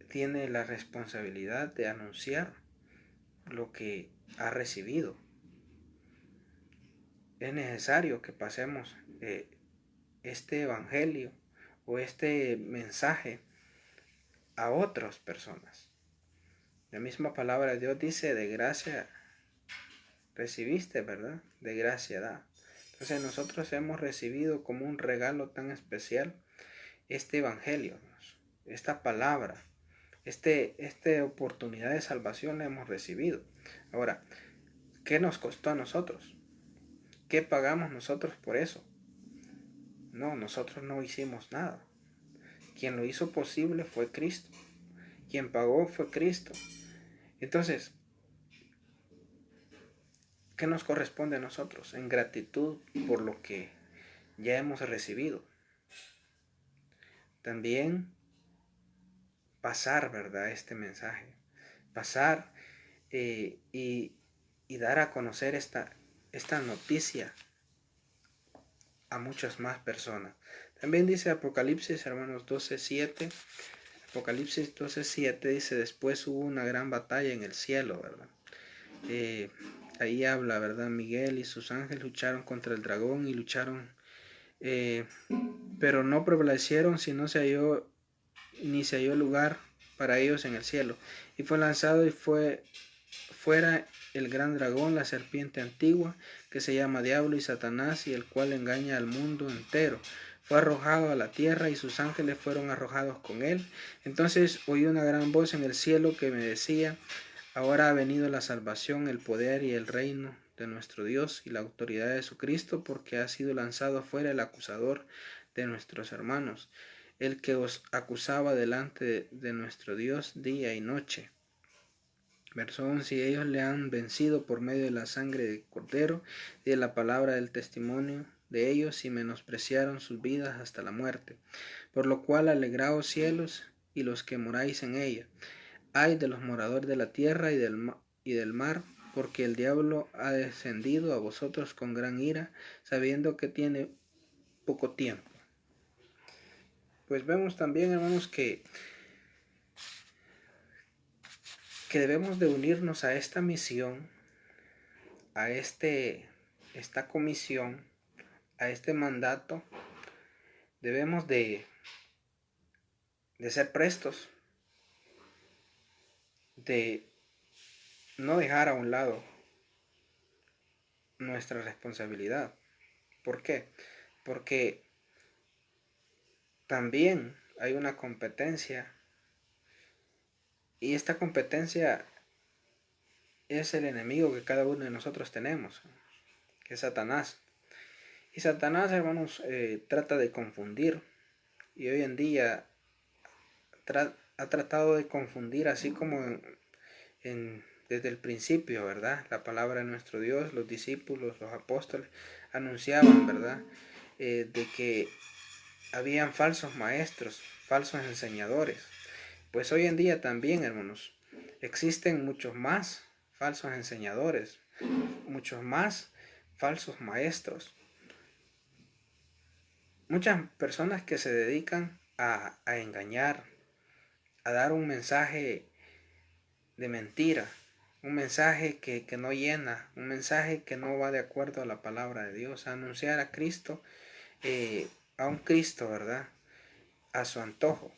tiene la responsabilidad de anunciar lo que ha recibido. Es necesario que pasemos este evangelio o este mensaje a otras personas. La misma palabra de Dios dice, de gracia recibiste, ¿verdad? De gracia da. Entonces nosotros hemos recibido como un regalo tan especial este evangelio, esta palabra, esta oportunidad de salvación la hemos recibido. Ahora, ¿qué nos costó a nosotros? ¿Qué pagamos nosotros por eso? No, nosotros no hicimos nada. Quien lo hizo posible fue Cristo. Quien pagó fue Cristo. Entonces, ¿qué nos corresponde a nosotros? En gratitud por lo que ya hemos recibido. También pasar, ¿verdad? Este mensaje. Pasar y dar a conocer esta noticia a muchas más personas. También dice Apocalipsis, hermanos, 12:7. Apocalipsis 12:7 dice: después hubo una gran batalla en el cielo, ¿verdad? Ahí habla, ¿verdad? Miguel y sus ángeles lucharon contra el dragón y lucharon, pero no prevalecieron, ni se halló lugar para ellos en el cielo. Y fue lanzado y fue fuera el gran dragón, la serpiente antigua, que se llama Diablo y Satanás, y el cual engaña al mundo entero. Fue arrojado a la tierra y sus ángeles fueron arrojados con él. Entonces oí una gran voz en el cielo que me decía: ahora ha venido la salvación, el poder y el reino de nuestro Dios y la autoridad de su Cristo, porque ha sido lanzado afuera el acusador de nuestros hermanos, el que os acusaba delante de nuestro Dios día y noche. Verso 11: y ellos le han vencido por medio de la sangre del Cordero y de la palabra del testimonio de ellos, y menospreciaron sus vidas hasta la muerte. Por lo cual alegraos cielos y los que moráis en ella. Ay de los moradores de la tierra y del mar, porque el diablo ha descendido a vosotros con gran ira, sabiendo que tiene poco tiempo. Pues vemos también, hermanos, que debemos de unirnos a esta misión, a esta comisión, a este mandato. Debemos de ser prestos, de no dejar a un lado nuestra responsabilidad. ¿Por qué? Porque también hay una competencia, y esta competencia es el enemigo que cada uno de nosotros tenemos, que es Satanás. Y Satanás, hermanos, trata de confundir, y hoy en día ha tratado de confundir, así como desde el principio, ¿verdad? La palabra de nuestro Dios, los discípulos, los apóstoles anunciaban, ¿verdad? De que habían falsos maestros, falsos enseñadores. Pues hoy en día también, hermanos, existen muchos más falsos enseñadores, muchos más falsos maestros. Muchas personas que se dedican a engañar, a dar un mensaje de mentira, un mensaje que no llena, un mensaje que no va de acuerdo a la palabra de Dios, a anunciar a Cristo, a un Cristo, ¿verdad? A su antojo,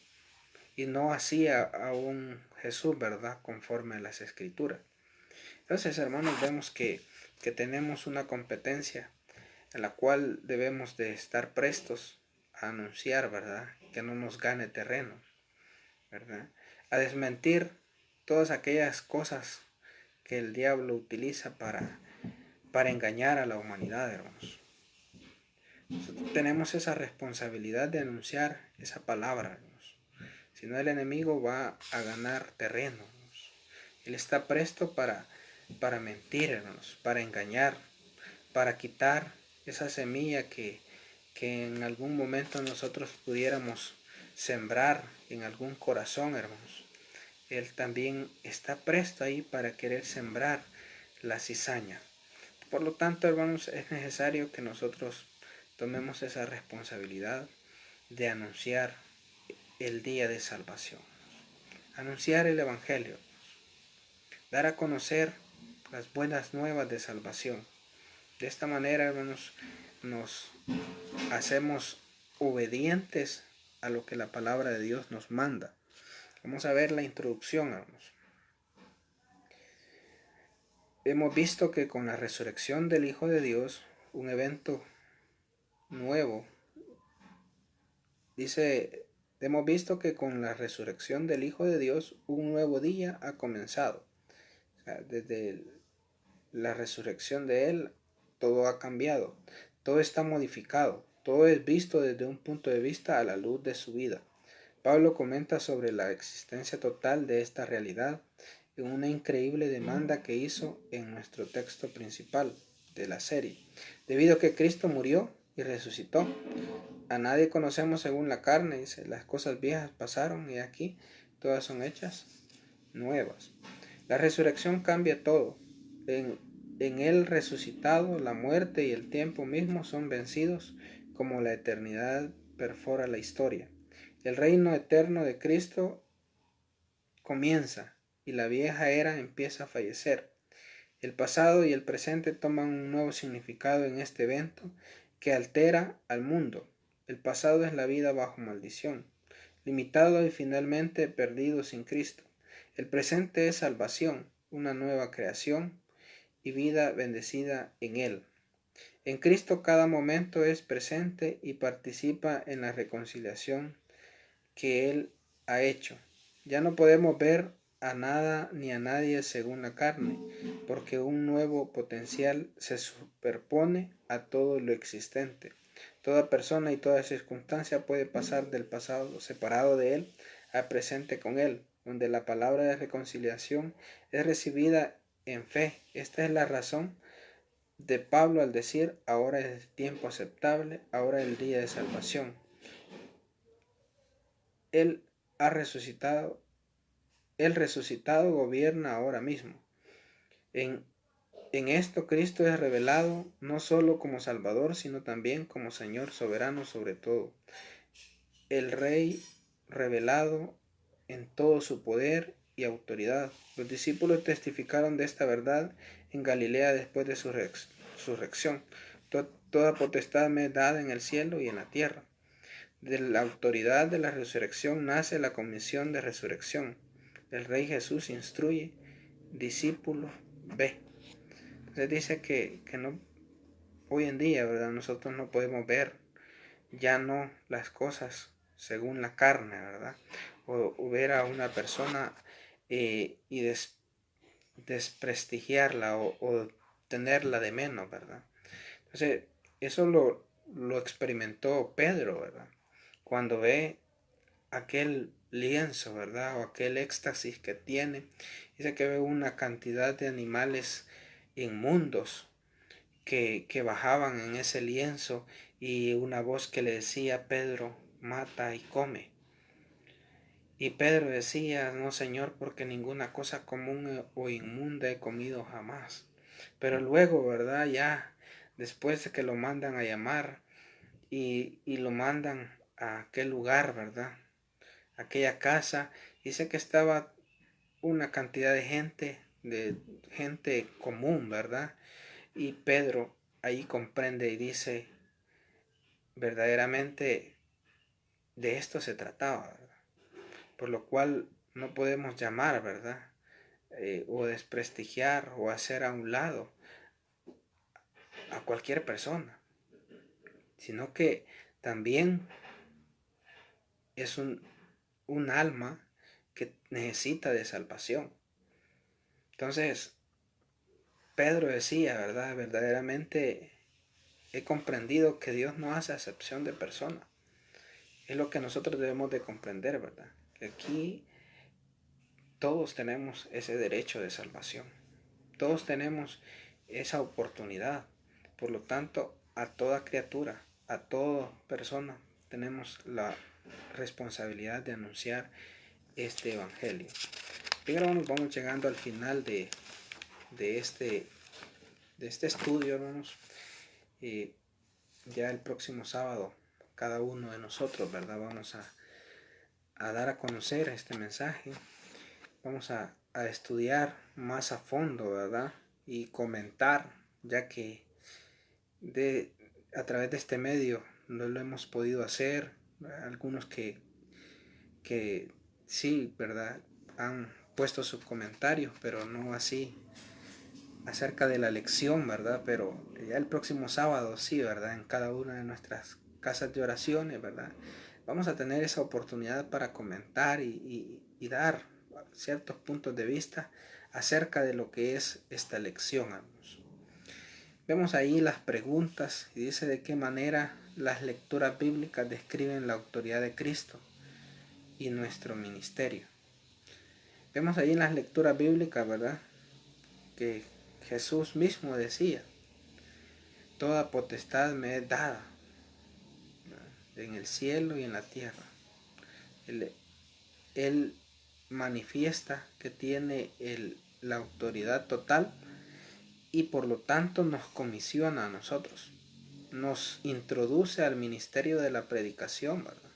y no así a un Jesús, ¿verdad? Conforme a las Escrituras. Entonces, hermanos, vemos que tenemos una competencia en la cual debemos de estar prestos a anunciar, ¿verdad? Que no nos gane terreno, ¿verdad? A desmentir todas aquellas cosas que el diablo utiliza para engañar a la humanidad, hermanos. Nosotros tenemos esa responsabilidad de anunciar esa palabra, hermanos. Si no, el enemigo va a ganar terreno, hermanos. Él está presto para mentir, hermanos, para engañar, para quitar esa semilla que en algún momento nosotros pudiéramos sembrar en algún corazón, hermanos. Él también está presto ahí para querer sembrar la cizaña. Por lo tanto, hermanos, es necesario que nosotros tomemos esa responsabilidad de anunciar el día de salvación, anunciar el Evangelio, dar a conocer las buenas nuevas de salvación. De esta manera, hermanos, nos hacemos obedientes a lo que la palabra de Dios nos manda. Vamos a ver la introducción, hermanos. Hemos visto que con la resurrección del Hijo de Dios, un evento nuevo, dice Hemos visto que con la resurrección del Hijo de Dios, un nuevo día ha comenzado. O sea, desde la resurrección de Él, todo ha cambiado, todo está modificado, todo es visto desde un punto de vista a la luz de su vida. Pablo comenta sobre la existencia total de esta realidad en una increíble demanda que hizo en nuestro texto principal de la serie. Debido a que Cristo murió y resucitó, a nadie conocemos según la carne, dice, las cosas viejas pasaron y aquí todas son hechas nuevas. La resurrección cambia todo. En Él resucitado, la muerte y el tiempo mismo son vencidos como la eternidad perfora la historia. El reino eterno de Cristo comienza y la vieja era empieza a fallecer. El pasado y el presente toman un nuevo significado en este evento que altera al mundo. El pasado es la vida bajo maldición, limitado y finalmente perdido sin Cristo. El presente es salvación, una nueva creación y vida bendecida en Él. En Cristo cada momento es presente y participa en la reconciliación que Él ha hecho. Ya no podemos ver a nada ni a nadie según la carne, porque un nuevo potencial se superpone a todo lo existente. Toda persona y toda circunstancia puede pasar del pasado separado de Él al presente con Él, donde la palabra de reconciliación es recibida en fe. Esta es la razón de Pablo al decir, ahora es el tiempo aceptable, ahora es el día de salvación. Él ha resucitado, el resucitado gobierna ahora mismo. En esto Cristo es revelado no solo como Salvador, sino también como Señor soberano sobre todo. El Rey revelado en todo su poder y autoridad. Los discípulos testificaron de esta verdad en Galilea después de su resurrección. Toda potestad me es dada en el cielo y en la tierra. De la autoridad de la resurrección nace la comisión de resurrección. El Rey Jesús instruye, discípulo, ve. Entonces dice que no, hoy en día, ¿verdad? Nosotros no podemos ver ya no las cosas según la carne, ¿verdad? O ver a una persona y desprestigiarla o tenerla de menos, ¿verdad? Entonces, eso lo experimentó Pedro, ¿verdad? Cuando ve aquel lienzo, ¿verdad? O aquel éxtasis que tiene, dice que ve una cantidad de animales inmundos que bajaban en ese lienzo y una voz que le decía, Pedro, mata y come. Y Pedro decía, no Señor, porque ninguna cosa común o inmunda he comido jamás. Pero luego, ¿verdad? Ya después de que lo mandan a llamar y lo mandan a aquel lugar, ¿verdad? Aquella casa, dice que estaba una cantidad de gente común, ¿verdad? Y Pedro ahí comprende y dice, verdaderamente de esto se trataba, ¿verdad? Por lo cual no podemos llamar, ¿verdad? O desprestigiar o hacer a un lado a cualquier persona, sino que también es un alma que necesita de salvación. Entonces, Pedro decía, ¿verdad? Verdaderamente he comprendido que Dios no hace acepción de persona. Es lo que nosotros debemos de comprender, ¿verdad? Que aquí todos tenemos ese derecho de salvación. Todos tenemos esa oportunidad. Por lo tanto, a toda criatura, a toda persona, tenemos la responsabilidad de anunciar este evangelio. Bien, hermanos, vamos llegando al final de este estudio, hermanos. Ya el próximo sábado, cada uno de nosotros, ¿verdad? Vamos a dar a conocer este mensaje. Vamos a estudiar más a fondo, ¿verdad? Y comentar, ya que a través de este medio no lo hemos podido hacer. Algunos que sí, ¿verdad? Han puesto sus comentarios, pero no así acerca de la lección, ¿verdad? Pero ya el próximo sábado sí, ¿verdad? En cada una de nuestras casas de oraciones, ¿verdad? vamos a tener esa oportunidad para comentar y dar ciertos puntos de vista acerca de lo que es esta lección, hermanos. Vemos ahí las preguntas y dice de qué manera las lecturas bíblicas describen la autoridad de Cristo y nuestro ministerio. Vemos ahí en las lecturas bíblicas, ¿verdad?, que Jesús mismo decía: toda potestad me es dada, ¿verdad?, en el cielo y en la tierra. Él manifiesta que tiene la autoridad total y por lo tanto nos comisiona a nosotros. Nos introduce al ministerio de la predicación, ¿verdad?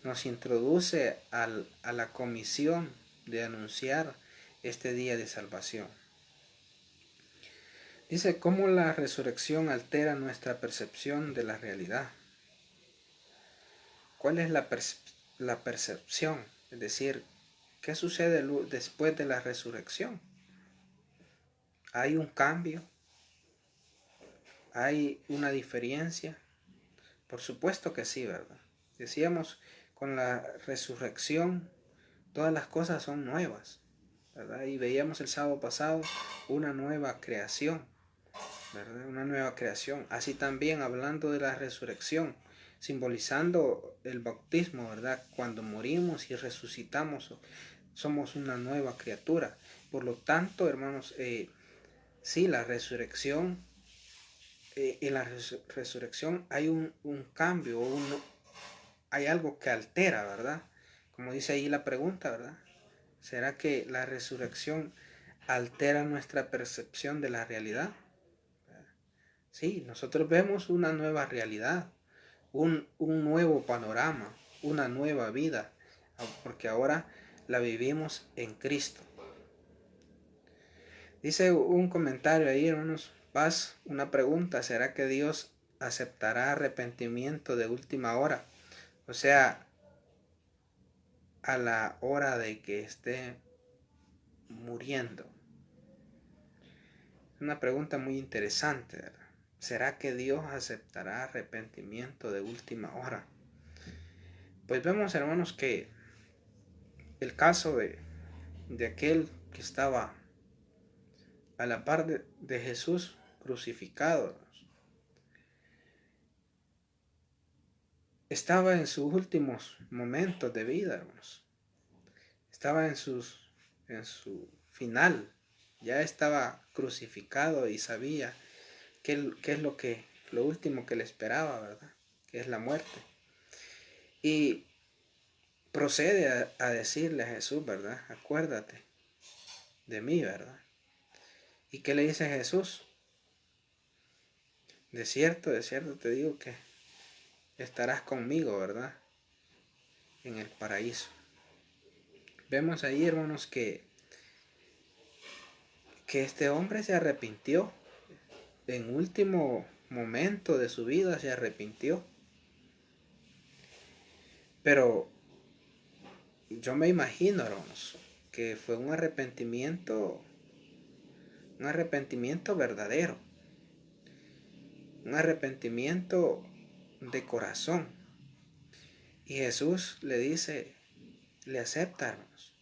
Nos introduce a la comisión de anunciar este día de salvación. Dice cómo la resurrección altera nuestra percepción de la realidad. ¿Cuál es la percepción? Es decir, ¿qué sucede después de la resurrección? ¿Hay un cambio? ¿Hay una diferencia? Por supuesto que sí, ¿verdad? Decíamos, con la resurrección todas las cosas son nuevas, ¿verdad? Y veíamos el sábado pasado una nueva creación, ¿verdad? Una nueva creación. Así también hablando de la resurrección, simbolizando el bautismo, ¿verdad? Cuando morimos y resucitamos, somos una nueva criatura. Por lo tanto, hermanos, sí, la resurrección, en la resurrección hay un cambio, hay algo que altera, ¿verdad? Como dice ahí la pregunta, ¿verdad? ¿Será que la resurrección altera nuestra percepción de la realidad? Sí, nosotros vemos una nueva realidad, un nuevo panorama, una nueva vida, porque ahora la vivimos en Cristo. Dice un comentario ahí, hermanos, una pregunta: ¿será que Dios aceptará arrepentimiento de última hora? O sea, a la hora de que esté muriendo. Es una pregunta muy interesante, ¿verdad? ¿Será que Dios aceptará arrepentimiento de última hora? Pues vemos, hermanos, que el caso de aquel que estaba a la par de Jesús crucificado, estaba en sus últimos momentos de vida, hermanos. Estaba en su final. Ya estaba crucificado y sabía qué es lo último que le esperaba, ¿verdad? Que es la muerte. Y procede a decirle a Jesús, ¿verdad? Acuérdate de mí, ¿verdad? ¿Y qué le dice Jesús? De cierto te digo que estarás conmigo, ¿verdad?, en el paraíso. Vemos ahí, hermanos, que este hombre se arrepintió. En último momento de su vida se arrepintió. Pero yo me imagino, hermanos, que fue un arrepentimiento verdadero, un arrepentimiento de corazón. Y Jesús le dice, le acepta, hermanos.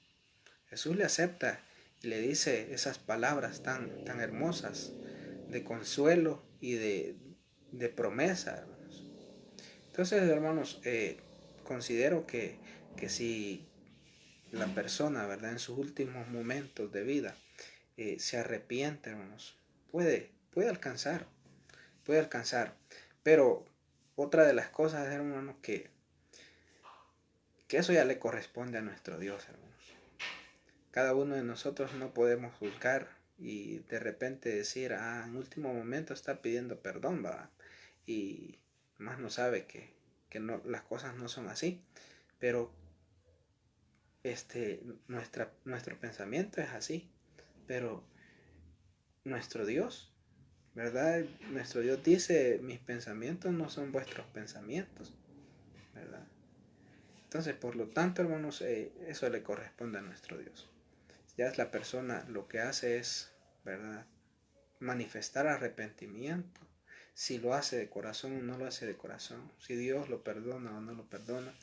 Jesús le acepta y le dice esas palabras tan hermosas de consuelo y de promesa, hermanos. Entonces, hermanos, considero que si la persona, ¿verdad?, en sus últimos momentos de vida se arrepiente, hermanos, puede alcanzar. Pero otra de las cosas, hermanos, que eso ya le corresponde a nuestro Dios, hermanos. Cada uno de nosotros no podemos juzgar y de repente decir, en último momento está pidiendo perdón, ¿verdad? Y más no sabe que no, las cosas no son así. Pero nuestro pensamiento es así. Pero nuestro Dios, ¿verdad? Nuestro Dios dice, mis pensamientos no son vuestros pensamientos, ¿verdad? Entonces, por lo tanto, hermanos, eso le corresponde a nuestro Dios. Ya es la persona, lo que hace es, ¿verdad?, manifestar arrepentimiento, si lo hace de corazón o no lo hace de corazón, si Dios lo perdona o no lo perdona,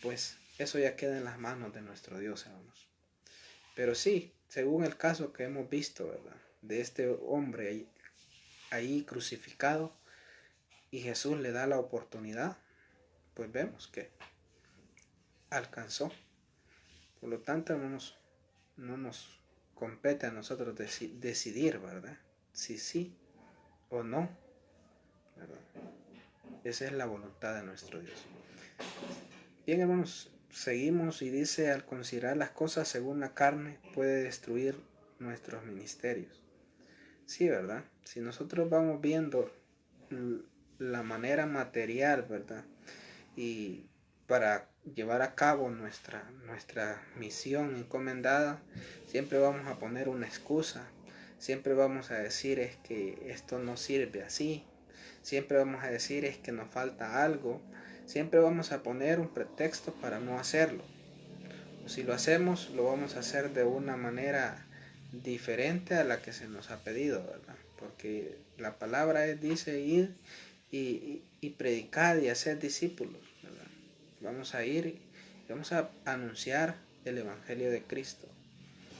pues eso ya queda en las manos de nuestro Dios, hermanos. Pero sí, según el caso que hemos visto, ¿verdad? De este hombre ahí crucificado, y Jesús le da la oportunidad, pues vemos que alcanzó. Por lo tanto, hermanos, no nos compete a nosotros decidir, ¿verdad? Si sí o no, ¿verdad? Esa es la voluntad de nuestro Dios. Bien, hermanos, seguimos y dice, al considerar las cosas según la carne, puede destruir nuestros ministerios. Sí, ¿verdad? Si nosotros vamos viendo la manera material, ¿verdad? Y para llevar a cabo nuestra misión encomendada, siempre vamos a poner una excusa, siempre vamos a decir es que esto no sirve así, siempre vamos a decir es que nos falta algo, siempre vamos a poner un pretexto para no hacerlo. O si lo hacemos, lo vamos a hacer de una manera diferente a la que se nos ha pedido, ¿verdad? Porque la palabra dice ir y predicar y hacer discípulos, ¿verdad? Vamos a ir y vamos a anunciar el Evangelio de Cristo.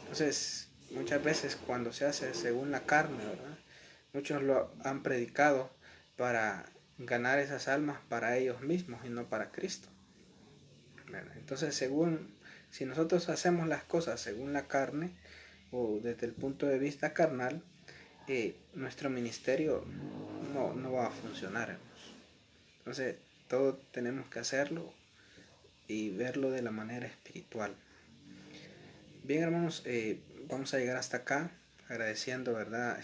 Entonces, muchas veces cuando se hace según la carne, ¿verdad? Muchos lo han predicado para ganar esas almas para ellos mismos y no para Cristo, ¿verdad? Entonces, si nosotros hacemos las cosas según la carne o desde el punto de vista carnal, nuestro ministerio no va a funcionar, hermanos. Entonces, todo tenemos que hacerlo y verlo de la manera espiritual. Bien, hermanos, vamos a llegar hasta acá agradeciendo, ¿verdad?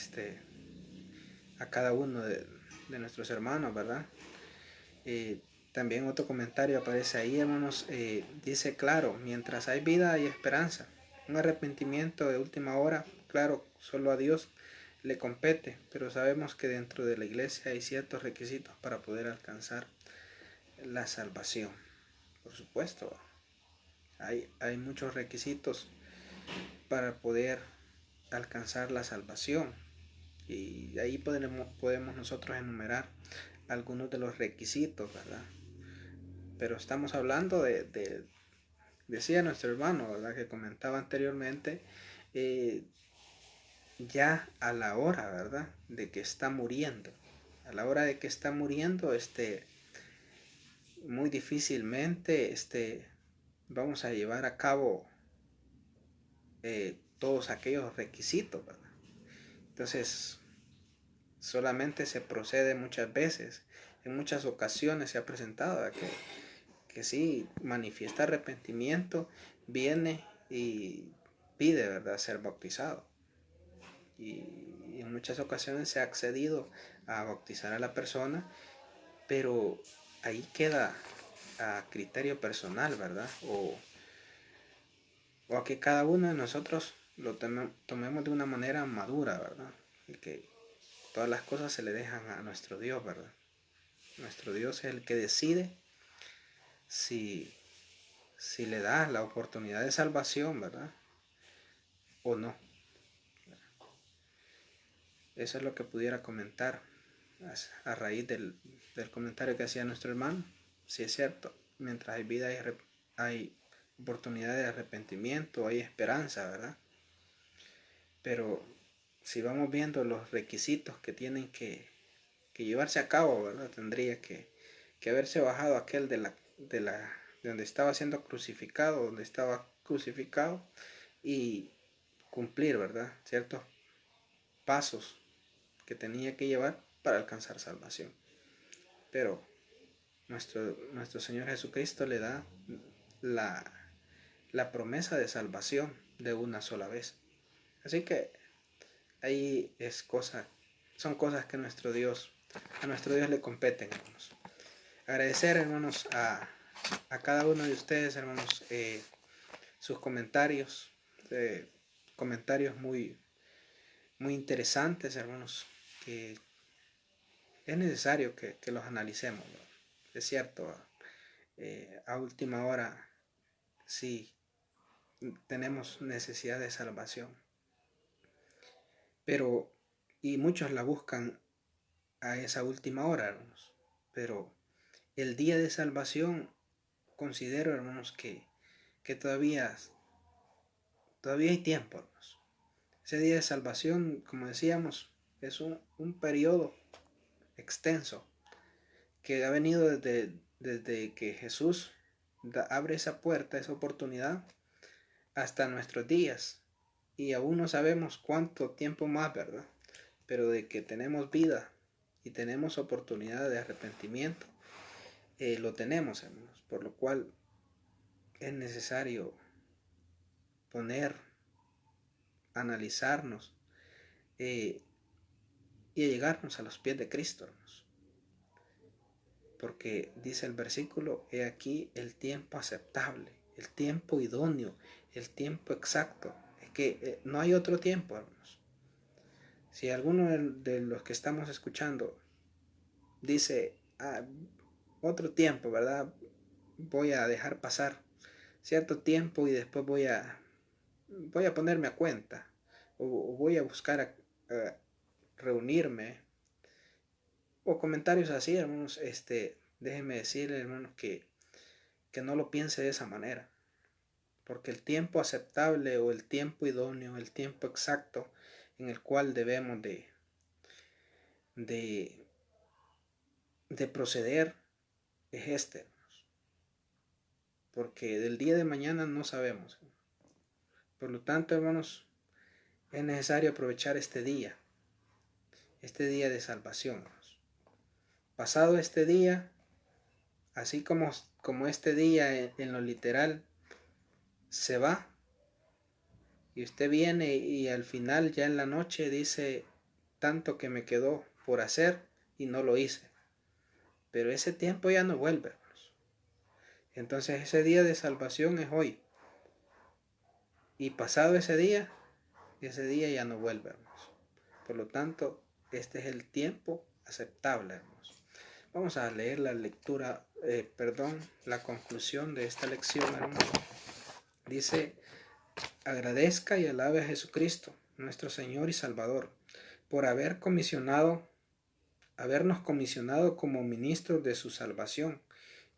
A cada uno de nuestros hermanos, ¿verdad? También otro comentario aparece ahí, hermanos, dice, claro, mientras hay vida hay esperanza. Un arrepentimiento de última hora, claro, solo a Dios le compete, pero sabemos que dentro de la iglesia hay ciertos requisitos para poder alcanzar la salvación. Por supuesto, hay muchos requisitos para poder alcanzar la salvación, y ahí podemos nosotros enumerar algunos de los requisitos, ¿verdad? Pero estamos hablando decía nuestro hermano, ¿verdad? Que comentaba anteriormente, ya a la hora, ¿verdad? De que está muriendo. A la hora de que está muriendo, muy difícilmente, vamos a llevar a cabo todos aquellos requisitos, ¿verdad? Entonces, solamente se procede muchas veces, en muchas ocasiones se ha presentado que sí manifiesta arrepentimiento, viene y pide, ¿verdad?, ser bautizado. Y en muchas ocasiones se ha accedido a bautizar a la persona, pero ahí queda a criterio personal, ¿verdad? O a que cada uno de nosotros lo tomemos de una manera madura, ¿verdad? Y que todas las cosas se le dejan a nuestro Dios, ¿verdad? Nuestro Dios es el que decide si le da la oportunidad de salvación, ¿verdad? O no. Eso es lo que pudiera comentar a raíz del comentario que hacía nuestro hermano. Si es cierto, mientras hay vida hay oportunidad de arrepentimiento, hay esperanza, ¿verdad? Pero si vamos viendo los requisitos que tienen que llevarse a cabo, ¿verdad? Tendría que haberse bajado aquel de donde estaba siendo crucificado, y cumplir, ¿verdad? Ciertos pasos que tenía que llevar para alcanzar salvación. Pero nuestro Señor Jesucristo le da la promesa de salvación de una sola vez. Así que ahí son cosas que a nuestro Dios le competen, hermanos. Agradecer, hermanos, a cada uno de ustedes, hermanos, sus comentarios, comentarios muy, muy interesantes, hermanos, que es necesario que los analicemos, ¿no? Es cierto, a última hora sí tenemos necesidad de salvación, pero y muchos la buscan a esa última hora, hermanos. Pero el día de salvación, considero, hermanos, que todavía hay tiempo, hermanos. Ese día de salvación, como decíamos, es un periodo extenso que ha venido desde que Jesús abre esa puerta, esa oportunidad, hasta nuestros días. Y aún no sabemos cuánto tiempo más, ¿verdad? Pero de que tenemos vida y tenemos oportunidad de arrepentimiento, lo tenemos, hermanos. Por lo cual es necesario analizarnos y llegarnos a los pies de Cristo, hermanos. Porque dice el versículo: he aquí el tiempo aceptable, el tiempo idóneo, el tiempo exacto. Es que no hay otro tiempo, hermanos. Si alguno de los que estamos escuchando dice, otro tiempo, ¿verdad? Voy a dejar pasar cierto tiempo y después voy a ponerme a cuenta, o voy a buscar a reunirme, o comentarios así, hermanos, déjenme decirle, hermanos, que no lo piense de esa manera, porque el tiempo aceptable o el tiempo idóneo, el tiempo exacto en el cual debemos de proceder es hermanos, porque del día de mañana no sabemos. Por lo tanto, hermanos, es necesario aprovechar este día de salvación, hermanos. Pasado este día, así como este día en lo literal se va, y usted viene y al final ya en la noche dice, tanto que me quedó por hacer y no lo hice. Pero ese tiempo ya no vuelve, hermanos. Entonces ese día de salvación es hoy. Y pasado ese día ya no vuelve, hermanos. Por lo tanto, este es el tiempo aceptable, hermanos. Vamos a leer la conclusión de esta lección, hermanos. Dice: agradezca y alabe a Jesucristo, nuestro Señor y Salvador, por habernos comisionado como ministros de su salvación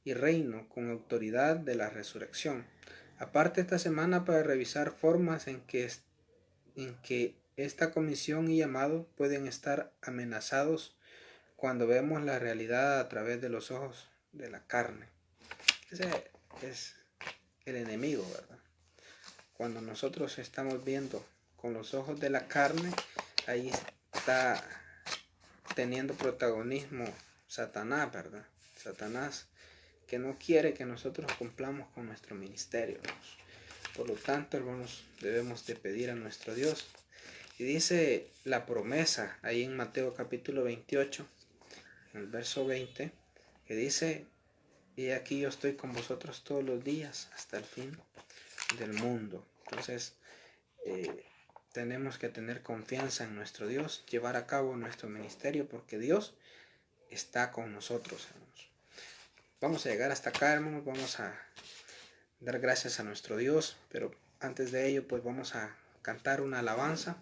y reino con autoridad de la resurrección. Aparte esta semana para revisar formas en que esta comisión y llamado pueden estar amenazados cuando vemos la realidad a través de los ojos de la carne. Ese es el enemigo, ¿verdad? Cuando nosotros estamos viendo con los ojos de la carne, ahí está teniendo protagonismo Satanás, ¿verdad? Satanás, que no quiere que nosotros cumplamos con nuestro ministerio, hermanos. Por lo tanto, hermanos, debemos de pedir a nuestro Dios. Y dice la promesa ahí en Mateo capítulo 28, en el verso 20, que dice: y aquí yo estoy con vosotros todos los días hasta el fin del mundo. Entonces, tenemos que tener confianza en nuestro Dios, llevar a cabo nuestro ministerio, porque Dios está con nosotros, hermanos. Vamos a llegar hasta acá, hermanos. Vamos a dar gracias a nuestro Dios, pero antes de ello, pues vamos a cantar una alabanza,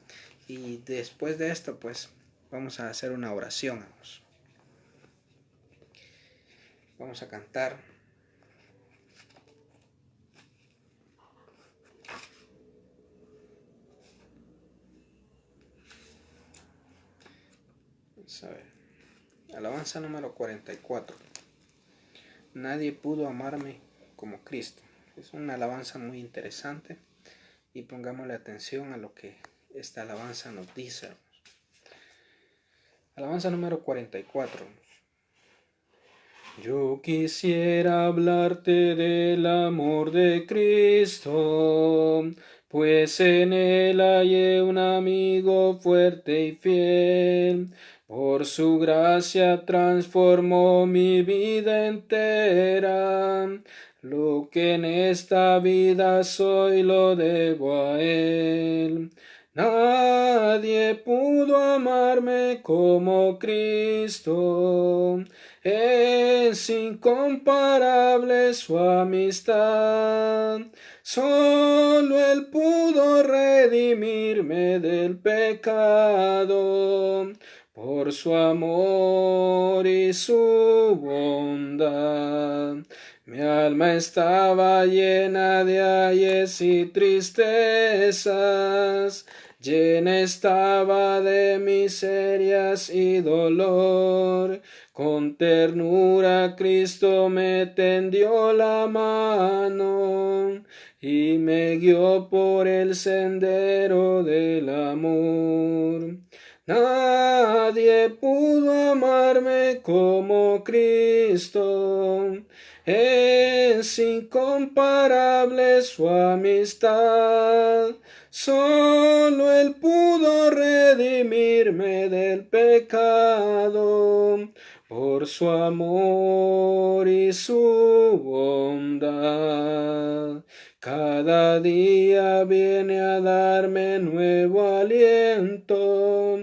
y después de esto, pues vamos a hacer una oración, hermanos. Vamos a cantar. Vamos a ver. Alabanza número 44. Nadie pudo amarme como Cristo. Es una alabanza muy interesante, y pongámosle atención a lo que esta alabanza nos dice. Alabanza número 44. Yo quisiera hablarte del amor de Cristo, pues en él hallé un amigo fuerte y fiel. Por su gracia transformó mi vida entera. Lo que en esta vida soy lo debo a él. Nadie pudo amarme como Cristo. Es incomparable su amistad. Solo él pudo redimirme del pecado. por su amor y su bondad. Mi alma estaba llena de ayes y tristezas, llena estaba de miserias y dolor. Con ternura Cristo me tendió la mano y me guió por el sendero del amor. Nadie pudo amarme como Cristo, es incomparable su amistad. Solo Él pudo redimirme del pecado por su amor y su bondad. Cada día viene a darme nuevo aliento,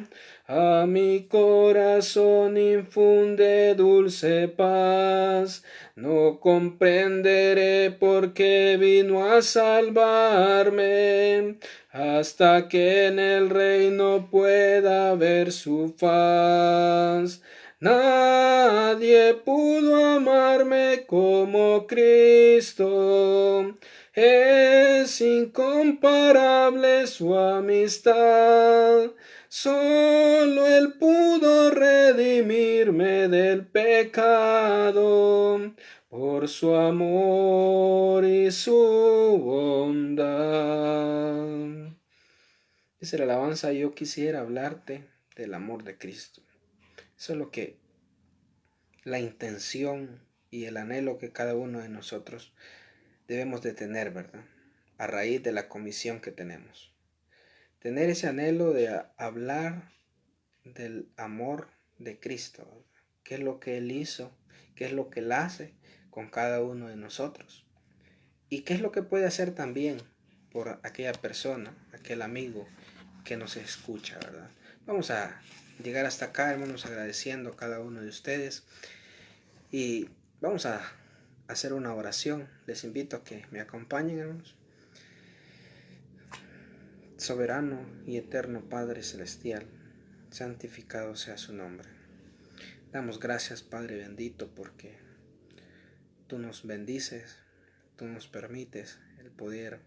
a mi corazón infunde dulce paz. No comprenderé por qué vino a salvarme, hasta que en el reino pueda ver su faz. Nadie pudo amarme como Cristo, es incomparable su amistad. Solo Él pudo redimirme del pecado por su amor y su bondad. Dice la alabanza: yo quisiera hablarte del amor de Cristo. Eso es lo que, la intención y el anhelo que cada uno de nosotros debemos de tener, ¿verdad? A raíz de la comisión que tenemos. Tener ese anhelo de hablar del amor de Cristo, ¿verdad? ¿Qué es lo que Él hizo? ¿Qué es lo que Él hace con cada uno de nosotros? ¿Y qué es lo que puede hacer también por aquella persona, aquel amigo que nos escucha, ¿verdad? Vamos a llegar hasta acá, hermanos, agradeciendo a cada uno de ustedes. Y vamos a hacer una oración. Les invito a que me acompañen, hermanos. Soberano y eterno Padre Celestial, santificado sea su nombre. Damos gracias, Padre bendito, porque tú nos bendices, tú nos permites el poder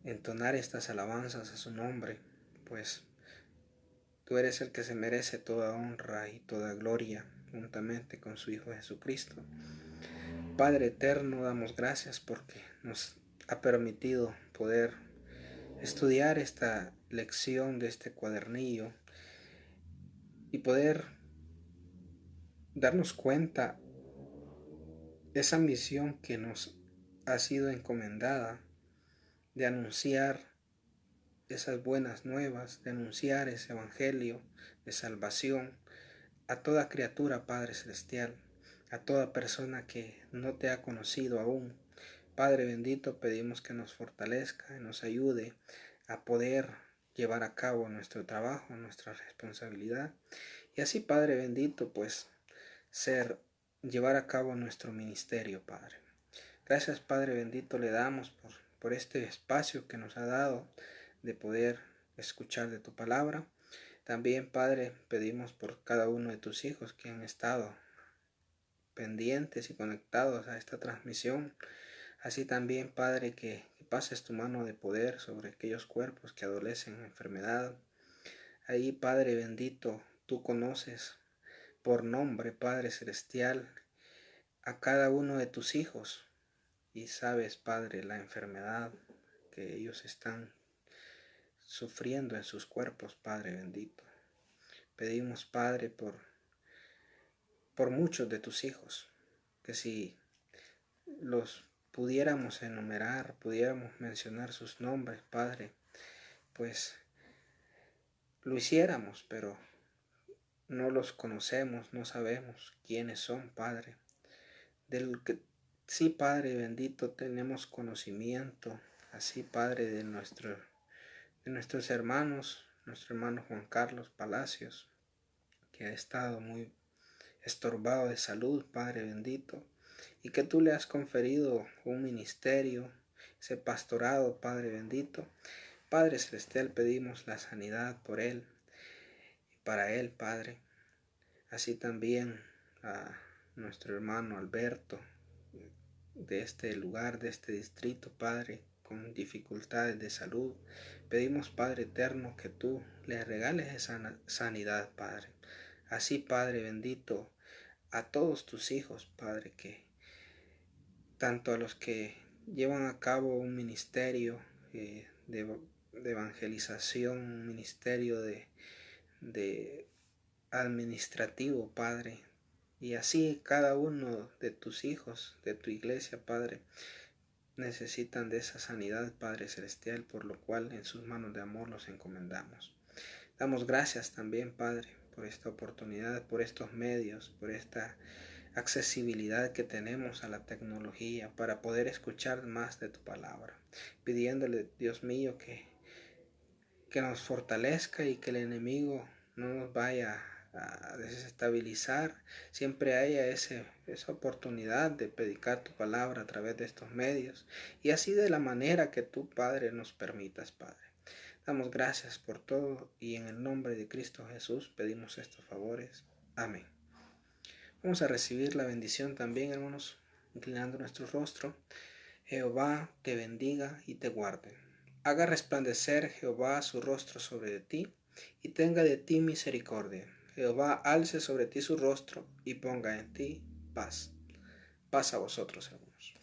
entonar estas alabanzas a su nombre, pues tú eres el que se merece toda honra y toda gloria, juntamente con su Hijo Jesucristo. Padre eterno, damos gracias porque nos ha permitido poder estudiar esta lección de este cuadernillo y poder darnos cuenta esa misión que nos ha sido encomendada de anunciar esas buenas nuevas, de anunciar ese evangelio de salvación a toda criatura, Padre Celestial, a toda persona que no te ha conocido aún. Padre bendito, pedimos que nos fortalezca y nos ayude a poder llevar a cabo nuestro trabajo, nuestra responsabilidad. Y así, Padre bendito, pues llevar a cabo nuestro ministerio, Padre. Gracias, Padre bendito, le damos por este espacio que nos ha dado de poder escuchar de tu palabra. También, Padre, pedimos por cada uno de tus hijos que han estado pendientes y conectados a esta transmisión. Así también, Padre, que pases tu mano de poder sobre aquellos cuerpos que adolecen enfermedad. Ahí, Padre bendito, tú conoces por nombre, Padre celestial, a cada uno de tus hijos y sabes, Padre, la enfermedad que ellos están sufriendo en sus cuerpos, Padre bendito. Pedimos, Padre, por muchos de tus hijos, que si los pudiéramos enumerar, pudiéramos mencionar sus nombres, Padre, pues lo hiciéramos, pero no los conocemos, no sabemos quiénes son, Padre. Del que sí, Padre bendito, tenemos conocimiento, así, Padre, de nuestros hermanos, nuestro hermano Juan Carlos Palacios, que ha estado muy estorbado de salud, Padre bendito, y que tú le has conferido un ministerio, ese pastorado, Padre bendito. Padre celestial, pedimos la sanidad por él. para él, Padre. Así también a nuestro hermano Alberto, de este lugar, de este distrito, Padre, con dificultades de salud. Pedimos, Padre eterno, que tú les regales esa sanidad, Padre. Así, Padre bendito, a todos tus hijos, Padre, que tanto a los que llevan a cabo un ministerio de evangelización, un ministerio de administrativo, Padre, y así cada uno de tus hijos, de tu iglesia, Padre, necesitan de esa sanidad, Padre Celestial, por lo cual en sus manos de amor los encomendamos. Damos gracias también, Padre, por esta oportunidad, por estos medios, por esta accesibilidad que tenemos a la tecnología para poder escuchar más de tu palabra, pidiéndole, Dios mío, que nos fortalezca y que el enemigo no nos vaya a desestabilizar. Siempre haya esa oportunidad de predicar tu palabra a través de estos medios y así de la manera que tú, Padre, nos permitas, Padre. Damos gracias por todo y en el nombre de Cristo Jesús pedimos estos favores. Amén. Vamos a recibir la bendición también, hermanos, inclinando nuestro rostro. Jehová te bendiga y te guarde. Haga resplandecer Jehová su rostro sobre ti y tenga de ti misericordia. Jehová alce sobre ti su rostro y ponga en ti paz. Paz a vosotros, hermanos.